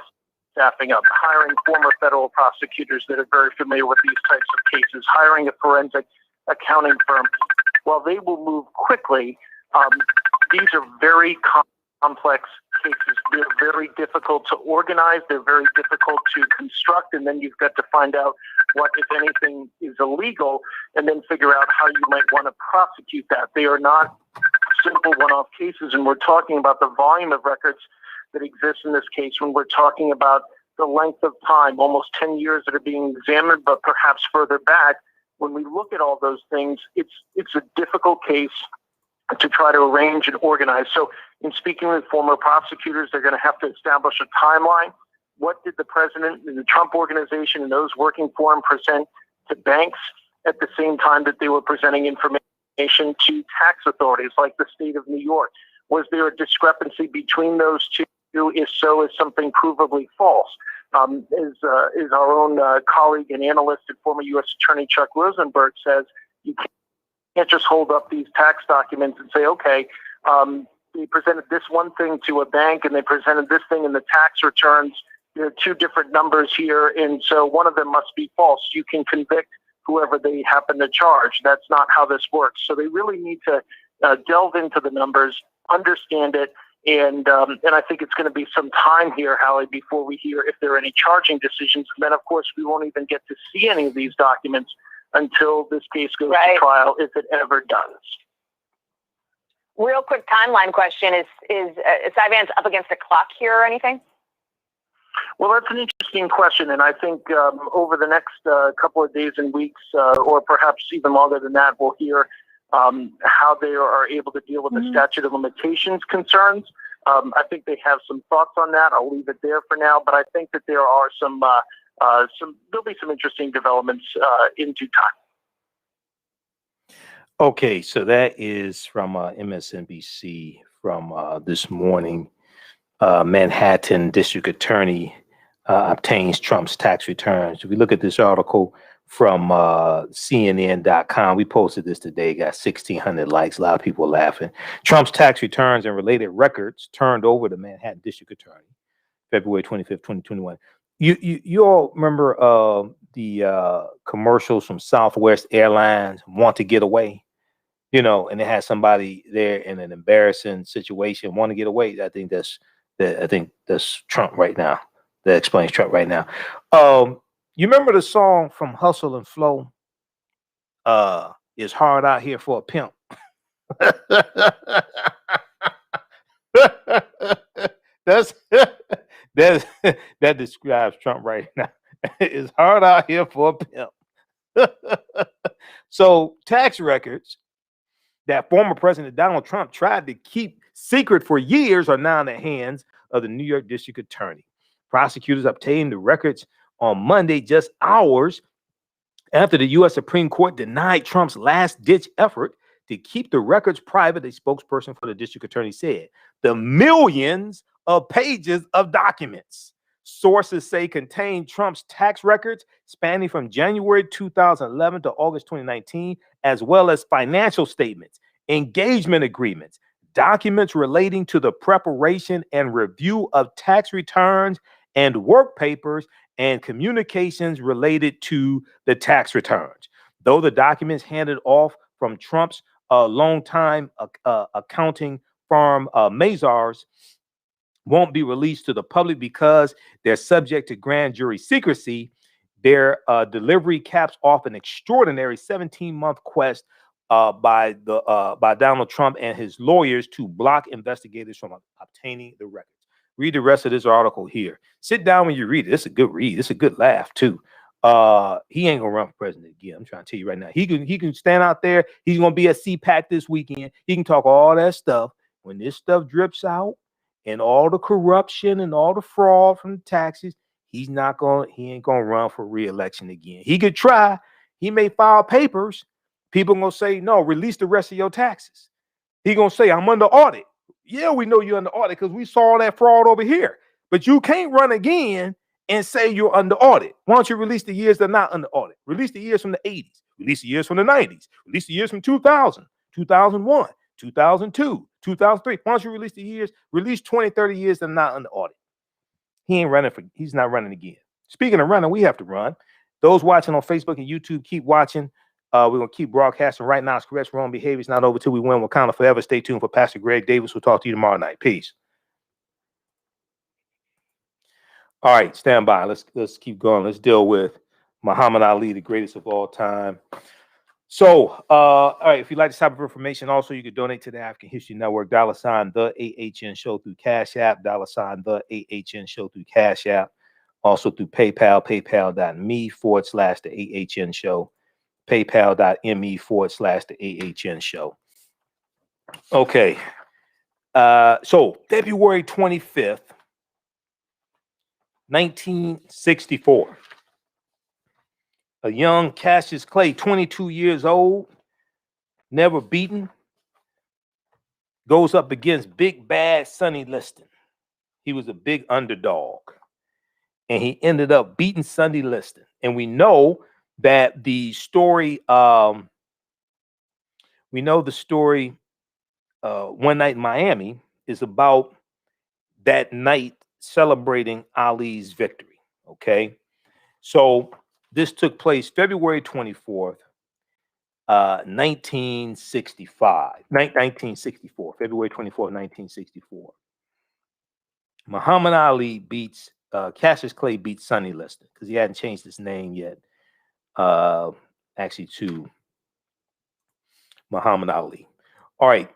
G: staffing up, hiring former federal prosecutors that are very familiar with these types of cases, hiring a forensic accounting firm, while they will move quickly, these are very complex cases. They're very difficult to organize. They're very difficult to construct. And then you've got to find out what, if anything, is illegal, and then figure out how you might want to prosecute that. They are not simple one-off cases. And we're talking about the volume of records that exist in this case when we're talking about the length of time, almost 10 years that are being examined, but perhaps further back. When we look at all those things, it's a difficult case to try to arrange and organize. So in speaking with former prosecutors, they're going to have to establish a timeline. What did the president and the Trump organization and those working for him present to banks at the same time that they were presenting information information to tax authorities like the state of New York? Was there a discrepancy between those two? If so, is something provably false? Is our own colleague and analyst and former U.S. Attorney Chuck Rosenberg says, you can't just hold up these tax documents and say, okay, they presented this one thing to a bank and they presented this thing in the tax returns. There are two different numbers here, and so one of them must be false. You can convict whoever they happen to charge. That's not how this works. So they really need to delve into the numbers, understand it, and I think it's going to be some time here, Hallie, before we hear if there are any charging decisions. And then, of course, we won't even get to see any of these documents until this case goes to trial, if it ever does.
B: Real quick timeline question: Is Cy-Vance up against the clock here or anything?
G: Well, that's an interesting question, and I think over the next couple of days and weeks, or perhaps even longer than that, we'll hear how they are able to deal with the statute of limitations concerns. I think they have some thoughts on that. I'll leave it there for now, but I think that there are there'll be some interesting developments in due time.
A: Okay, so that is from MSNBC from this morning. Manhattan District Attorney obtains Trump's tax returns. If we look at this article from CNN.com, we posted this today, got 1,600 likes, a lot of people laughing. Trump's tax returns and related records turned over to Manhattan District Attorney, February 25th, 2021. You all remember the commercials from Southwest Airlines, Want to Get Away? You know, and they had somebody there in an embarrassing situation, want to get away. I think that's Trump right now. That explains Trump right now. You remember the song from Hustle and Flow? It's hard out here for a pimp. that describes Trump right now. It's hard out here for a pimp. So tax records that former President Donald Trump tried to keep secret for years are now in the hands of the New York District Attorney. Prosecutors obtained the records on Monday, just hours after the U.S. Supreme Court denied Trump's last-ditch effort to keep the records private. A spokesperson for the District Attorney said the millions of pages of documents sources say contain Trump's tax records spanning from January 2011 to August 2019, as well as financial statements, engagement agreements, documents relating to the preparation and review of tax returns and work papers, and communications related to the tax returns. Though the documents handed off from Trump's longtime accounting firm Mazars won't be released to the public because they're subject to grand jury secrecy, their delivery caps off an extraordinary 17-month quest by Donald Trump and his lawyers to block investigators from obtaining the records. Read the rest of this article here. Sit down when you read it. It's a good read. It's a good laugh too. He ain't gonna run for president again. I'm trying to tell you right now. He can stand out there. He's gonna be at CPAC this weekend. He can talk all that stuff. When this stuff drips out and all the corruption and all the fraud from the taxes, he ain't gonna run for re-election again. He could try. He may file papers. People gonna say, no, release the rest of your taxes. He gonna say, I'm under audit. Yeah, we know you're under audit because we saw that fraud over here. But you can't run again and say you're under audit. Why don't you release the years that are not under audit? Release the years from the 80s. Release the years from the 90s. Release the years from 2000, 2001, 2002, 2003. Why don't you release the years? Release 20, 30 years that are not under audit. He's not running again. Speaking of running, we have to run. Those watching on Facebook and YouTube, keep watching. We're going to keep broadcasting right now. It's correct wrong behavior. It's not over till we win. Wakanda forever. Stay tuned for Pastor Greg Davis. We'll talk to you tomorrow night. Peace. All right, stand by. Let's keep going. Let's deal with Muhammad Ali, the greatest of all time. So, all right, if you'd like this type of information, also you can donate to the African History Network, $ the AHN Show through Cash App, $ the AHN Show through Cash App, also through PayPal, paypal.me/the AHN Show, paypal.me/the AHN Show. Okay, so February 25th, 1964. A young Cassius Clay, 22 years old, never beaten, goes up against big bad Sonny Liston. He was a big underdog, and he ended up beating Sonny Liston. And we know that the story, One Night in Miami is about that night celebrating Ali's victory. Okay. So this took place February 24th, 1964, February 24th, 1964. Muhammad Ali beats, Cassius Clay beats Sonny Liston because he hadn't changed his name yet, actually to Muhammad Ali. All right.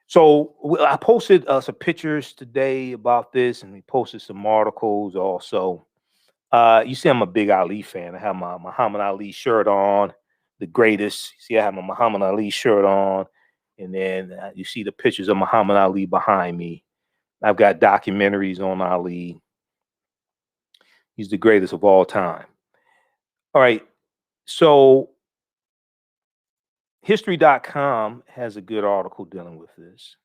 A: So I posted some pictures today about this, and we posted some articles also. You see, I'm a big Ali fan. I have my Muhammad Ali shirt on, the greatest. You see, I have my Muhammad Ali shirt on, and then you see the pictures of Muhammad Ali behind me. I've got documentaries on Ali. He's the greatest of all time. All right. So History.com has a good article dealing with this.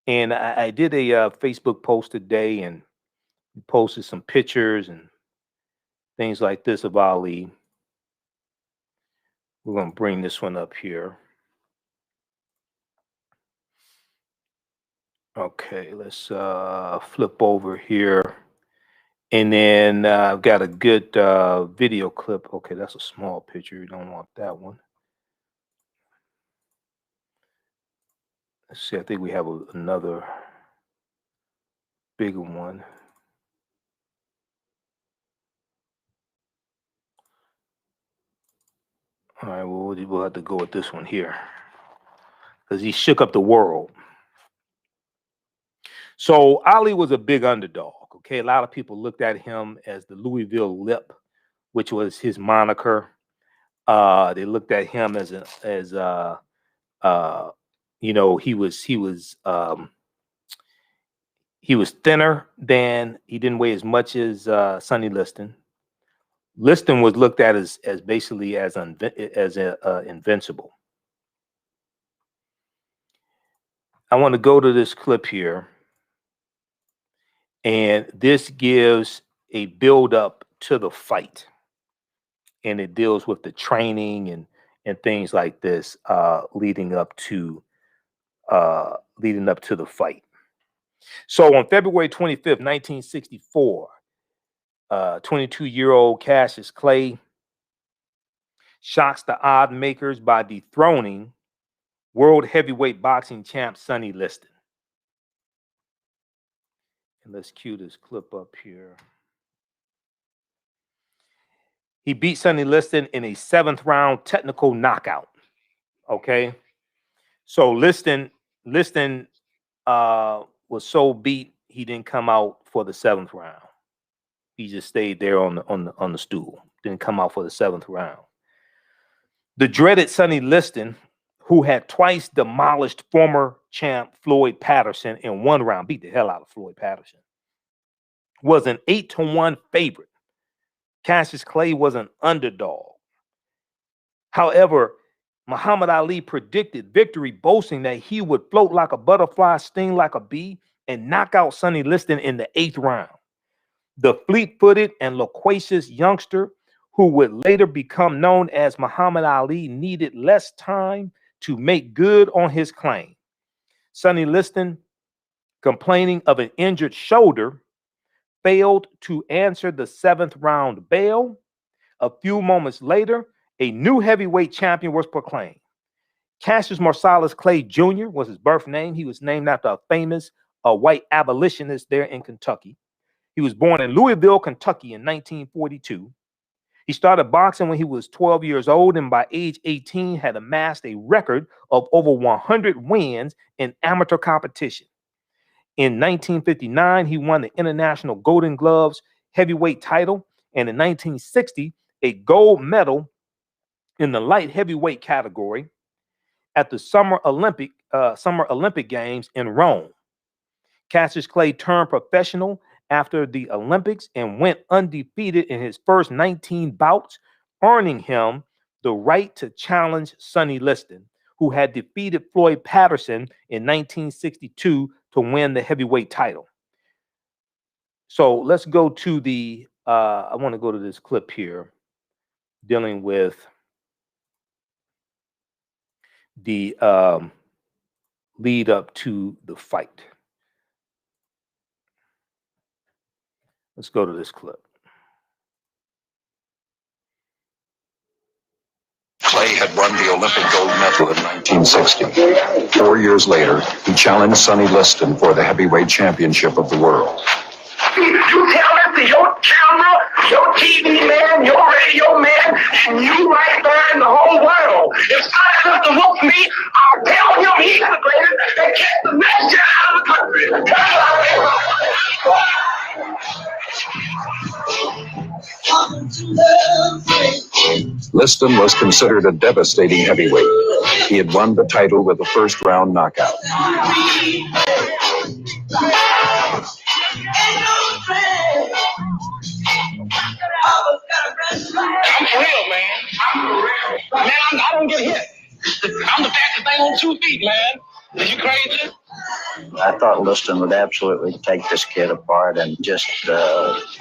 A: And I did a Facebook post today and posted some pictures and things like this of Ali. We're going to bring this one up here. Okay, let's flip over here. And then I've got a good video clip. Okay, that's a small picture. You don't want that one. Let's see, I think we have another bigger one. All right, well, we'll have to go with this one here because he shook up the world. So Ali was a big underdog. Okay, a lot of people looked at him as the Louisville Lip, which was his moniker. They looked at him as you know, he was thinner than, he didn't weigh as much as Sonny Liston. Liston was looked at as basically as invincible. I want to go to this clip here, and this gives a build up to the fight, and it deals with the training and things like this leading up to the fight. So on February 25th, 1964, 22-year-old Cassius Clay shocks the odd makers by dethroning world heavyweight boxing champ Sonny Liston. And let's cue this clip up here. He beat Sonny Liston in a 7th round technical knockout. Okay. So Liston was so beat he didn't come out for the 7th round. He just stayed there on the stool. Didn't come out for the 7th round. The dreaded Sonny Liston, who had twice demolished former champ Floyd Patterson in 1 round, beat the hell out of Floyd Patterson, was an 8-1 favorite. Cassius Clay was an underdog. However, Muhammad Ali predicted victory, boasting that he would float like a butterfly, sting like a bee, and knock out Sonny Liston in the 8th round. The fleet-footed and loquacious youngster, who would later become known as Muhammad Ali, needed less time to make good on his claim. Sonny Liston, complaining of an injured shoulder, failed to answer the 7th round bell. A few moments later, a new heavyweight champion was proclaimed. Cassius Marsalis Clay Jr. was his birth name. He was named after a famous white abolitionist there in Kentucky. He was born in Louisville, Kentucky in 1942. He started boxing when he was 12 years old, and by age 18 had amassed a record of over 100 wins in amateur competition. In 1959, he won the International Golden Gloves heavyweight title, and in 1960, a gold medal in the light heavyweight category at the Summer Olympic Games in Rome. Cassius Clay turned professional after the Olympics and went undefeated in his first 19 bouts, earning him the right to challenge Sonny Liston, who had defeated Floyd Patterson in 1962 to win the heavyweight title. So let's go to the, I want to go to this clip here dealing with the lead up to the fight. Let's go to this clip.
H: Clay had won the Olympic gold medal in 1960. 4 years later, he challenged Sonny Liston for the heavyweight championship of the world.
I: You tell it to your camera, your TV man, your radio man, and you right there in the whole world. If Sonny Liston wants me, I'll tell him he's the greatest and get the next shit out of the country.
H: Liston was considered a devastating heavyweight. He had won the title with a first-round knockout.
I: I'm for real, man. I'm for real. Man, I don't get hit. I'm the fastest thing on 2 feet, man. Are you crazy?
J: I thought Liston would absolutely take this kid apart and just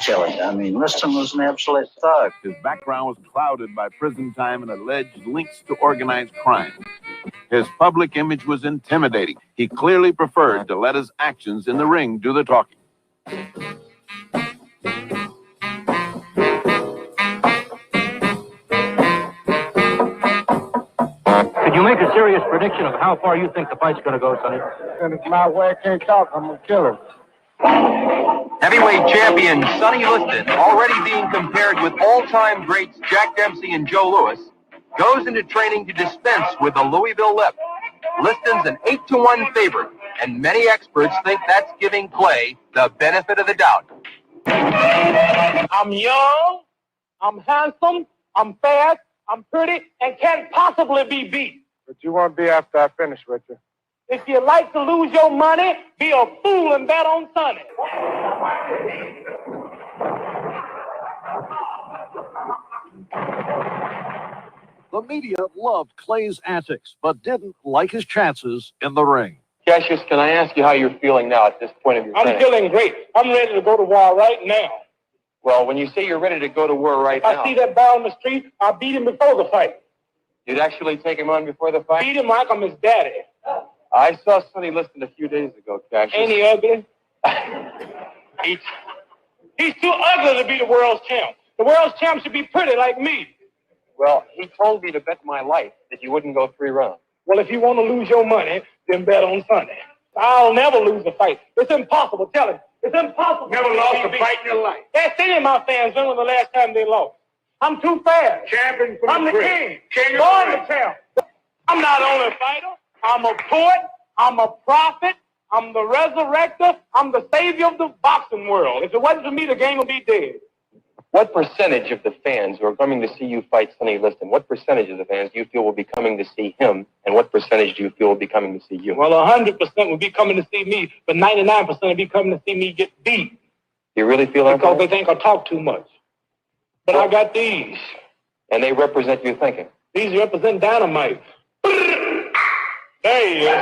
J: kill him. I mean, Liston was an absolute thug.
K: His background was clouded by prison time and alleged links to organized crime. His public image was intimidating. He clearly preferred to let his actions in the ring do the talking.
L: Could you make a serious prediction of how far you think the fight's going to go, Sonny?
M: And it's my way I can't talk. I'm going to kill him.
N: Heavyweight champion Sonny Liston, already being compared with all-time greats Jack Dempsey and Joe Louis, goes into training to dispense with the Louisville Lip. Liston's an 8-1 favorite, and many experts think that's giving Clay the benefit of the doubt.
M: I'm young, I'm handsome, I'm fast, I'm pretty, and can't possibly be beat. But you won't be after I finish with you. If you like to lose your money, be a fool and bet on Sonny.
K: The media loved Clay's antics, but didn't like his chances in the ring.
L: Cassius, can I ask you how you're feeling now at this point of your training?
M: I'm feeling great. I'm ready to go to war right now.
L: Well, when you say you're ready to go to war right now...
M: I see that guy on the street, I'll beat him before the fight.
L: You'd actually take him on before the fight?
M: Beat him like I'm his daddy.
L: I saw Sonny Liston a few days ago, Cassius.
M: Ain't he ugly? He's too ugly to be the world's champ. The world's champ should be pretty like me.
L: Well, he told me to bet my life that you wouldn't go 3 rounds.
M: Well, if you want to lose your money, then bet on Sunday. I'll never lose a fight. It's impossible. Tell him. It's impossible.
I: Never lost a fight in your life.
M: Ask any of my fans when was the last time they lost. I'm too fast.
I: Champion from
M: I'm the king. Born the champ. I'm not only a fighter. I'm a poet. I'm a prophet. I'm the resurrector. I'm the savior of the boxing world. If it wasn't for me, the game would be dead.
L: What percentage of the fans who are coming to see you fight Sonny Liston, what percentage of the fans do you feel will be coming to see him, and what percentage do you feel will be coming to see you?
M: Well, 100% will be coming to see me, but 99% will be coming to see me get beat.
L: You really feel that?
M: Because they think I talk too much. But I got these.
L: And they represent your thinking?
M: These represent dynamite. There he is.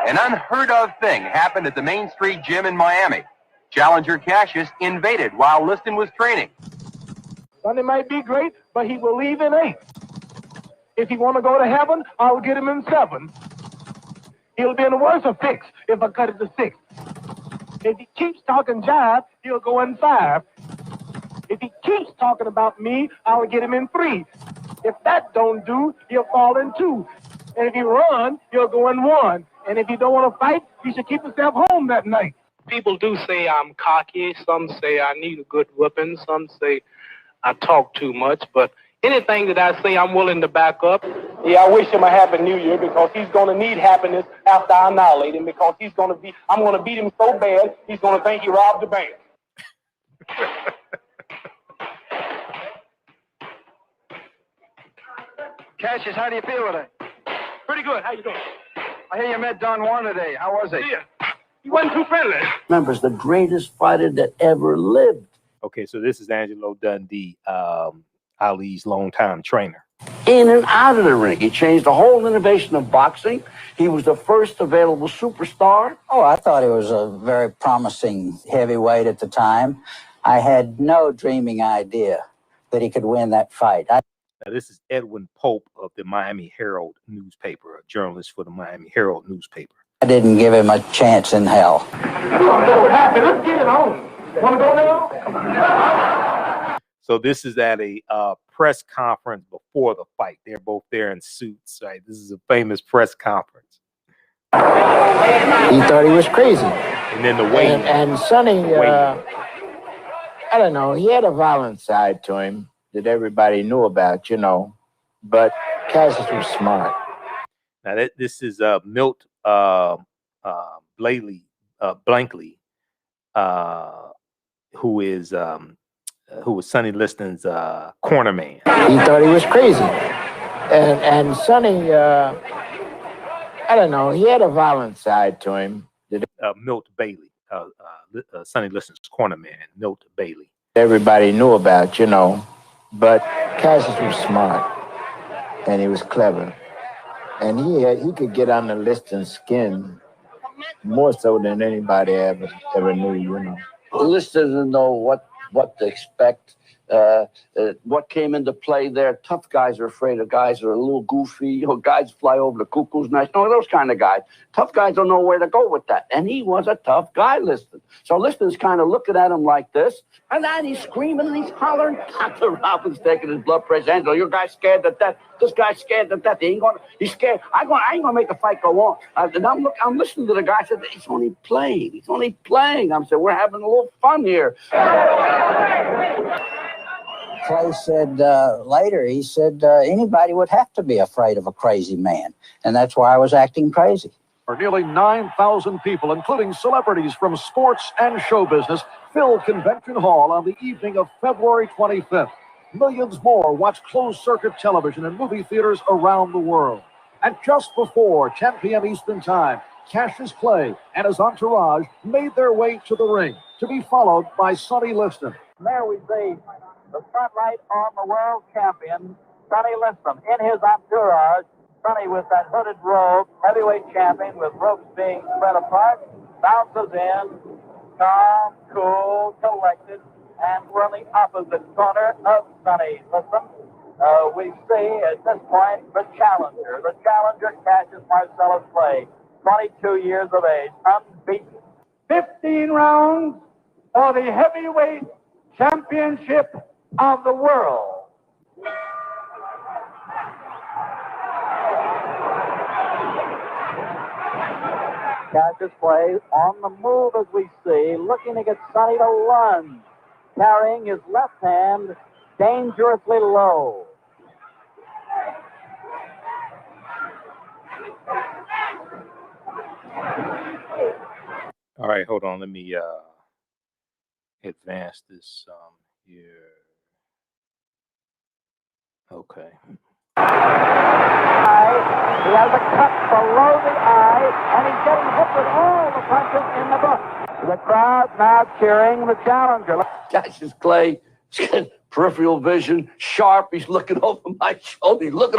N: An unheard of thing happened at the Main Street Gym in Miami. Challenger Cassius invaded while Liston was training.
M: Sonny might be great, but he will leave in 8. If he want to go to heaven, I'll get him in 7. He'll be in a worse fix if I cut it to 6. If he keeps talking jive, he'll go in 5. If he keeps talking about me, I'll get him in 3. If that don't do, he'll fall in 2. And if he run, he'll go in 1. And if he don't want to fight, he should keep himself home that night. People do say I'm cocky. Some say I need a good whipping. Some say I talk too much. But anything that I say, I'm willing to back up. Yeah, I wish him a happy new year because he's going to need happiness after I annihilate him because I'm going to beat him so bad, he's going to think he robbed the bank.
O: Cassius, how do you feel today?
M: Pretty good. How you doing?
O: I hear you met Don Juan today. How was he?
M: Yeah. He wasn't too friendly.
P: Remember, the greatest fighter that ever lived.
A: Okay, so this is Angelo Dundee, Ali's longtime trainer.
P: In and out of the ring. He changed the whole innovation of boxing. He was the first available superstar.
J: Oh, I thought he was a very promising heavyweight at the time. I had no dreaming idea that he could win that fight.
A: Now, this is Edwin Pope of the Miami Herald newspaper, a journalist for the Miami Herald newspaper.
J: I didn't give him a chance in hell.
M: Let's get it on. Want to go now?
A: So this is at a press conference before the fight. They're both there in suits, right? This is a famous press conference.
Q: He thought he was crazy.
A: And then the weigh
Q: And Sonny, I don't know, he had a violent side to him that everybody knew about, you know, but Cassius was smart.
A: Now this is Milt Blankley, who was Sonny Liston's corner man.
Q: He thought he was crazy. And Sonny, I don't know, he had a violent side to him.
A: Milt Bailey, Sonny Liston's corner man, Milt Bailey.
Q: Everybody knew about, you know, but Cassius was smart and he was clever. And he could get under Liston's skin more so than anybody ever knew, you know.
P: Liston didn't know what to expect, what came into play there. Tough guys are afraid of guys that are a little goofy. You know, guys fly over the cuckoo's nest. No, those kind of guys. Tough guys don't know where to go with that. And he was a tough guy, Liston. So Liston's kind of looking at him like this, and then he's screaming and he's hollering. Dr. Robbins taking his blood pressure. Angelo, your guy's scared to death. This guy's scared to death. He's scared. I ain't gonna make the fight go on. And I'm listening to the guy. I said, he's only playing. He's only playing. I'm saying, we're having a little fun here.
J: Clay said later, he said anybody would have to be afraid of a crazy man. And that's why I was acting crazy.
R: For nearly 9,000 people, including celebrities from sports and show business, filled Convention Hall on the evening of February 25th. Millions more watched closed-circuit television in movie theaters around the world. At just before 10 p.m. Eastern Time, Cassius Clay and his entourage made their way to the ring, to be followed by Sonny Liston.
M: There we see the spotlight on the world champion, Sonny Liston. In his entourage, Sonny with that hooded robe, heavyweight champion with ropes being spread apart, bounces in, calm, cool, collected, and we're on the opposite corner of Sonny Liston. We see at this point the challenger Cassius Marcellus Clay, 22 years of age, unbeaten. 15 rounds for the heavyweight championship of the world. Cassius Clay on the move as we see, looking to get Sonny to lunge, carrying his left hand dangerously low.
A: All right, hold on. Let me advance this here. Okay.
M: He has a cut below the eye, and he's getting hit with all the punches in the book. The crowd now cheering the challenger.
P: Cassius Clay, peripheral vision, sharp. He's looking over my shoulder. They might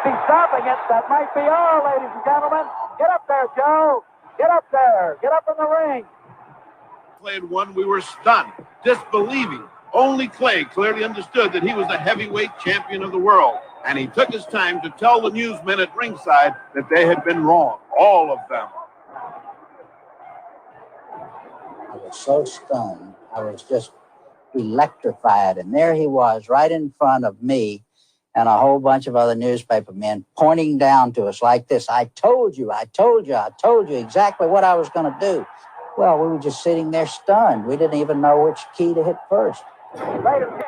M: be stopping it. That might be all, ladies and gentlemen. Get up there, Joe. Get up there. Get up in the ring.
K: Clay had won, we were stunned, disbelieving. Only Clay clearly understood that he was the heavyweight champion of the world. And he took his time to tell the newsmen at ringside that they had been wrong, all of them.
J: I was so stunned. I was just electrified. And there he was right in front of me and a whole bunch of other newspaper men pointing down to us like this. I told you exactly what I was going to do. Well, we were just sitting there stunned. We didn't even know which key to hit first.
M: Come here.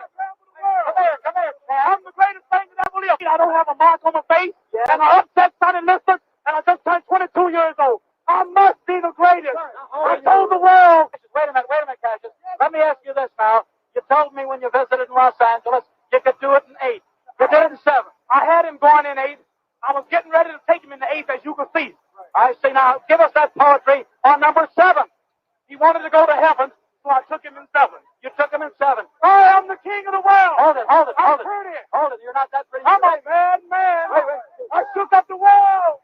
M: I'm the greatest thing that ever lived. I don't have a mark on my face, and I upset Sonny Liston, and I just turned 22 years old. I must be the greatest. I told the world. Wait a minute, Cassius. Let me ask you this now. You told me when you visited in Los Angeles you could do it in 8. You did it in 7. I had him going in 8. I was getting ready to take him in the 8th, as you can see. I say, now, give us that poetry on number 7. He wanted to go to heaven, So I took him in 7. You took him in 7. I am the king of the world. Hold it.
O: Hold it. You're not that pretty.
M: I'm a man.
O: Wait.
M: I shook up the world.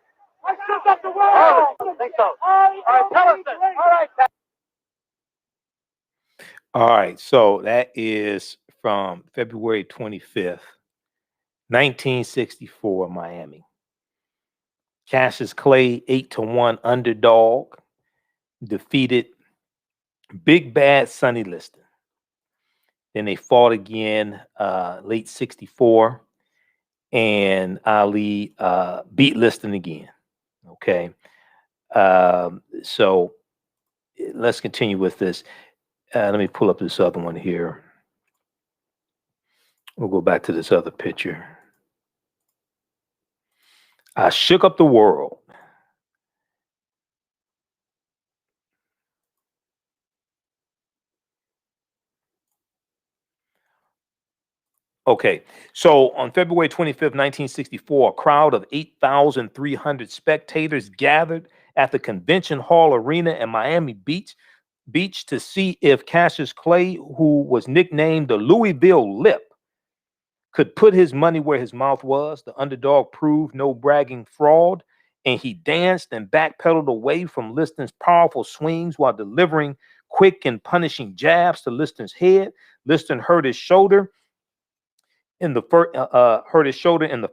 M: I shook up the world.
O: I don't think so. All right, tell us this. All right.
A: All right, so that is from February 25th, 1964, Miami. Cassius Clay, 8-1 underdog, defeated Big Bad Sonny Liston. Then they fought again late 64, and Ali beat Liston again. Okay, so let's continue with this. Let me pull up this other one here. We'll go back to this other picture. I shook up the world. Okay, so on February 25th, 1964, a crowd of 8,300 spectators gathered at the Convention Hall Arena in Miami Beach to see if Cassius Clay, who was nicknamed the Louisville Lip, could put his money where his mouth was. The underdog proved no bragging fraud, and he danced and backpedaled away from Liston's powerful swings while delivering quick and punishing jabs to Liston's head. Liston hurt his shoulder in the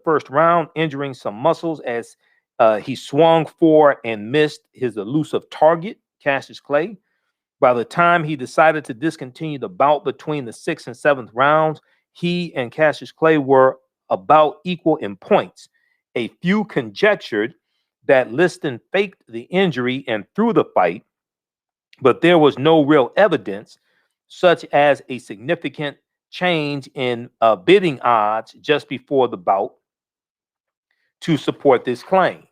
A: first round, injuring some muscles as he swung for and missed his elusive target, Cassius Clay. By the time he decided to discontinue the bout between the 6th and 7th rounds, he and Cassius Clay were about equal in points. A few conjectured that Liston faked the injury and threw the fight, but there was no real evidence, such as a significant change in bidding odds just before the bout, to support this claim.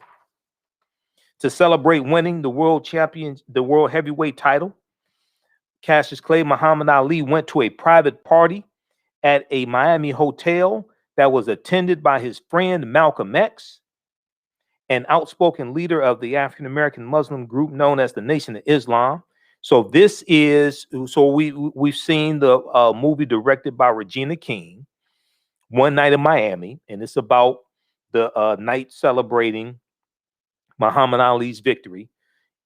A: To celebrate winning the world heavyweight title, Cassius Clay, Muhammad Ali went to a private party at a Miami hotel that was attended by his friend Malcolm X, an outspoken leader of the African American Muslim group known as the Nation of Islam. So we've seen the movie directed by Regina King, One Night in Miami, and it's about the night celebrating Muhammad Ali's victory.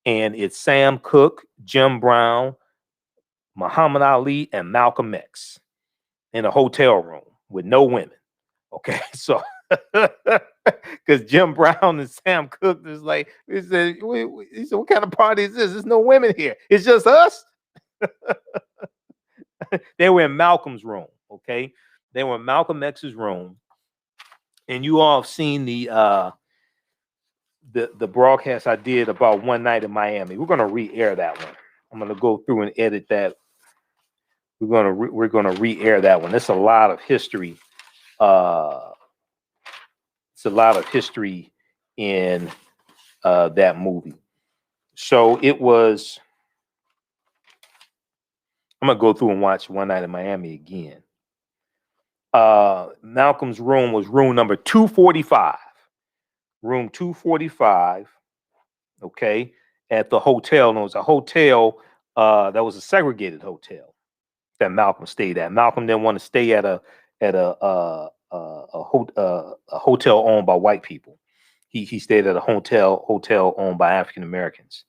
A: And it's Sam Cooke, Jim Brown, Muhammad Ali, and Malcolm X in a hotel room with no women. Okay, so because Jim Brown and Sam Cooke is like, he said, what kind of party is this? There's no women here. It's just us. They were in Malcolm's room. Okay, they were in Malcolm X's room, and you all have seen the broadcast I did about One Night in Miami. We're gonna re-air that one. I'm gonna go through and edit that. We're gonna re-air that one. It's a lot of history. It's a lot of history in that movie. So it was. I'm gonna go through and watch One Night in Miami again. Malcolm's room was room number 245. Room 245. Okay, at the hotel. And it was a hotel that was a segregated hotel that Malcolm stayed at. Malcolm didn't want to stay at a hotel owned by white people. He stayed at a hotel owned by African Americans.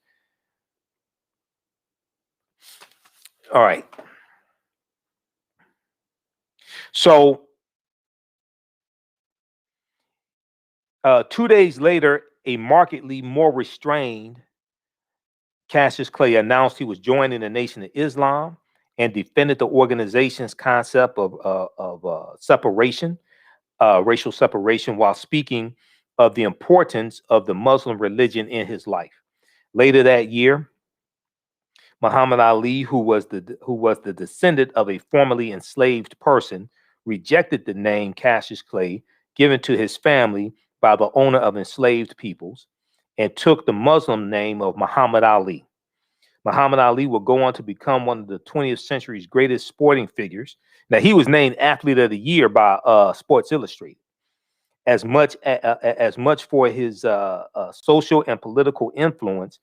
A: All right. So 2 days later, a markedly more restrained Cassius Clay announced he was joining the Nation of Islam and defended the organization's concept of separation, racial separation, while speaking of the importance of the Muslim religion in his life. Later that year, Muhammad Ali, who was the descendant of a formerly enslaved person, rejected the name Cassius Clay given to his family by the owner of enslaved peoples and took the Muslim name of Muhammad Ali. Muhammad Ali will go on to become one of the 20th century's greatest sporting figures. Now, he was named Athlete of the Year by Sports Illustrated. As much for his social and political influence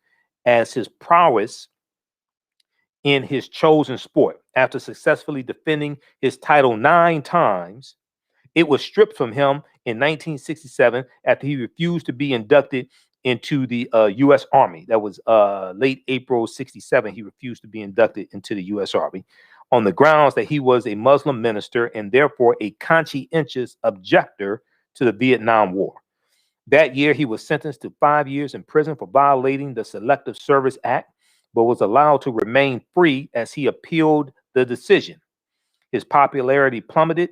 A: as his prowess in his chosen sport. After successfully defending his title 9 times, it was stripped from him in 1967 after he refused to be inducted into the U.S. Army. That was late April 67. He refused to be inducted into the U.S. Army on the grounds that he was a Muslim minister and therefore a conscientious objector to the Vietnam War. That year, he was sentenced to 5 years in prison for violating the Selective Service Act, but was allowed to remain free as he appealed the decision. His popularity plummeted,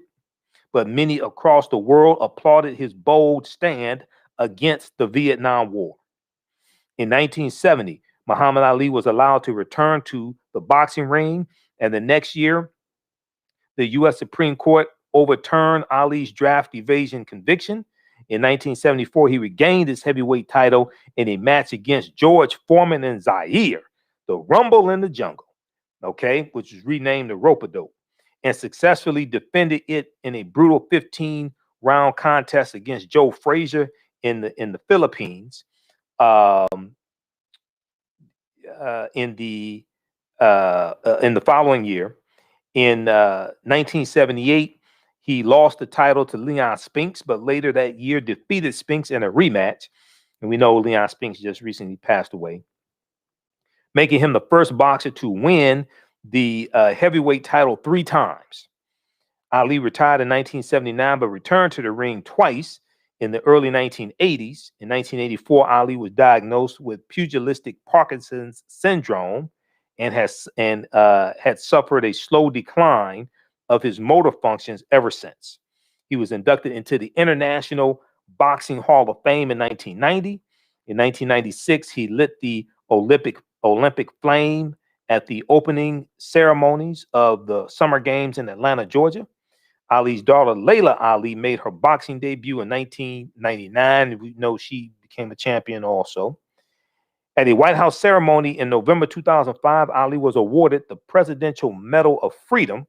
A: but many across the world applauded his bold stand against the Vietnam War. In 1970, Muhammad Ali was allowed to return to the boxing ring, and the next year, the U.S. Supreme Court overturned Ali's draft evasion conviction. In 1974, he regained his heavyweight title in a match against George Foreman and Zaire, the Rumble in the Jungle, okay, which was renamed the Rope-a-Dope, and successfully defended it in a brutal 15-round contest against Joe Frazier in the Philippines. In the following year, in 1978, he lost the title to Leon Spinks, but later that year defeated Spinks in a rematch. And we know Leon Spinks just recently passed away, making him the first boxer to win the heavyweight title 3 times. Ali retired in 1979, but returned to the ring twice in the early 1980s. In 1984, Ali was diagnosed with pugilistic Parkinson's syndrome and had suffered a slow decline of his motor functions ever since. He was inducted into the International Boxing Hall of Fame in 1990. In 1996, he lit the Olympic flame at the opening ceremonies of the Summer Games in Atlanta, Georgia. Ali's daughter, Layla Ali, made her boxing debut in 1999. We know she became a champion also. At a White House ceremony in November 2005, Ali was awarded the Presidential Medal of Freedom,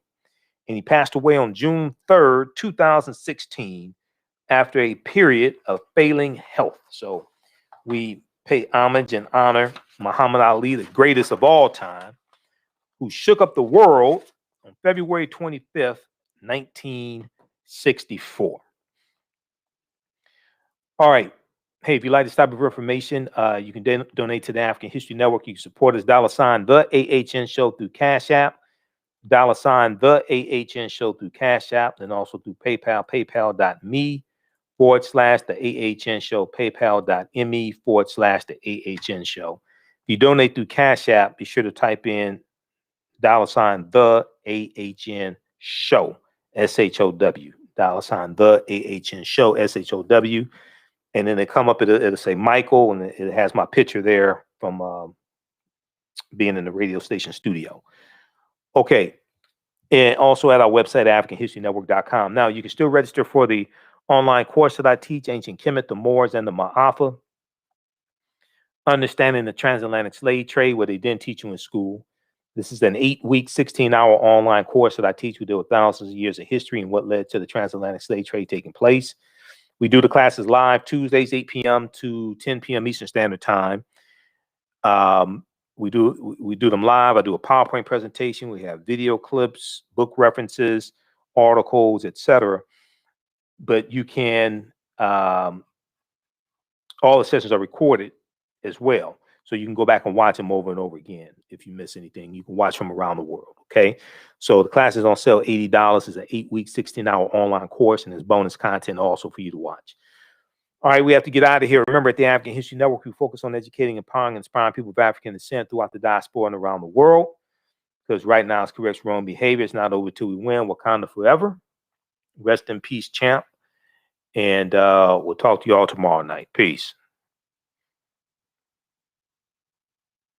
A: and he passed away on June 3rd, 2016, after a period of failing health. So we pay homage and honor Muhammad Ali, the greatest of all time, who shook up the world on February 25th, 1964. All right. Hey, if you like this type of information, you can donate to the African History Network. You can support us, $, the AHN Show through Cash App, $, the AHN Show through Cash App, and also through PayPal, paypal.me/the AHN Show, paypal.me/the AHN Show. If you donate through Cash App, be sure to type in $, the AHN Show, SHOW, $, the AHN Show, SHOW. And then they come up, it'll say Michael, and it has my picture there from being in the radio station studio. Okay. And also at our website, AfricanHistoryNetwork.com. Now, you can still register for the online course that I teach, Ancient Kemet, the Moors, and the Ma'afa. Understanding the Transatlantic Slave Trade, what they didn't teach you in school. This is an 8-week, 16-hour online course that I teach. We deal with thousands of years of history and what led to the transatlantic slave trade taking place. We do the classes live Tuesdays, 8 p.m. to 10 p.m. Eastern Standard Time. We do them live. I do a PowerPoint presentation. We have video clips, book references, articles, etc. But you can, all the sessions are recorded as well. So you can go back and watch them over and over again. If you miss anything, you can watch from around the world. Okay. So the class is on sale, $80. It's an 8-week, 16-hour online course, and there's bonus content also for you to watch. All right, we have to get out of here. Remember, at the African History Network, we focus on educating, empowering, and inspiring people of African descent throughout the diaspora and around the world. Because right now it's correct wrong behavior. It's not over till we win. Wakanda forever. Rest in peace, champ. And we'll talk to you all tomorrow night. Peace.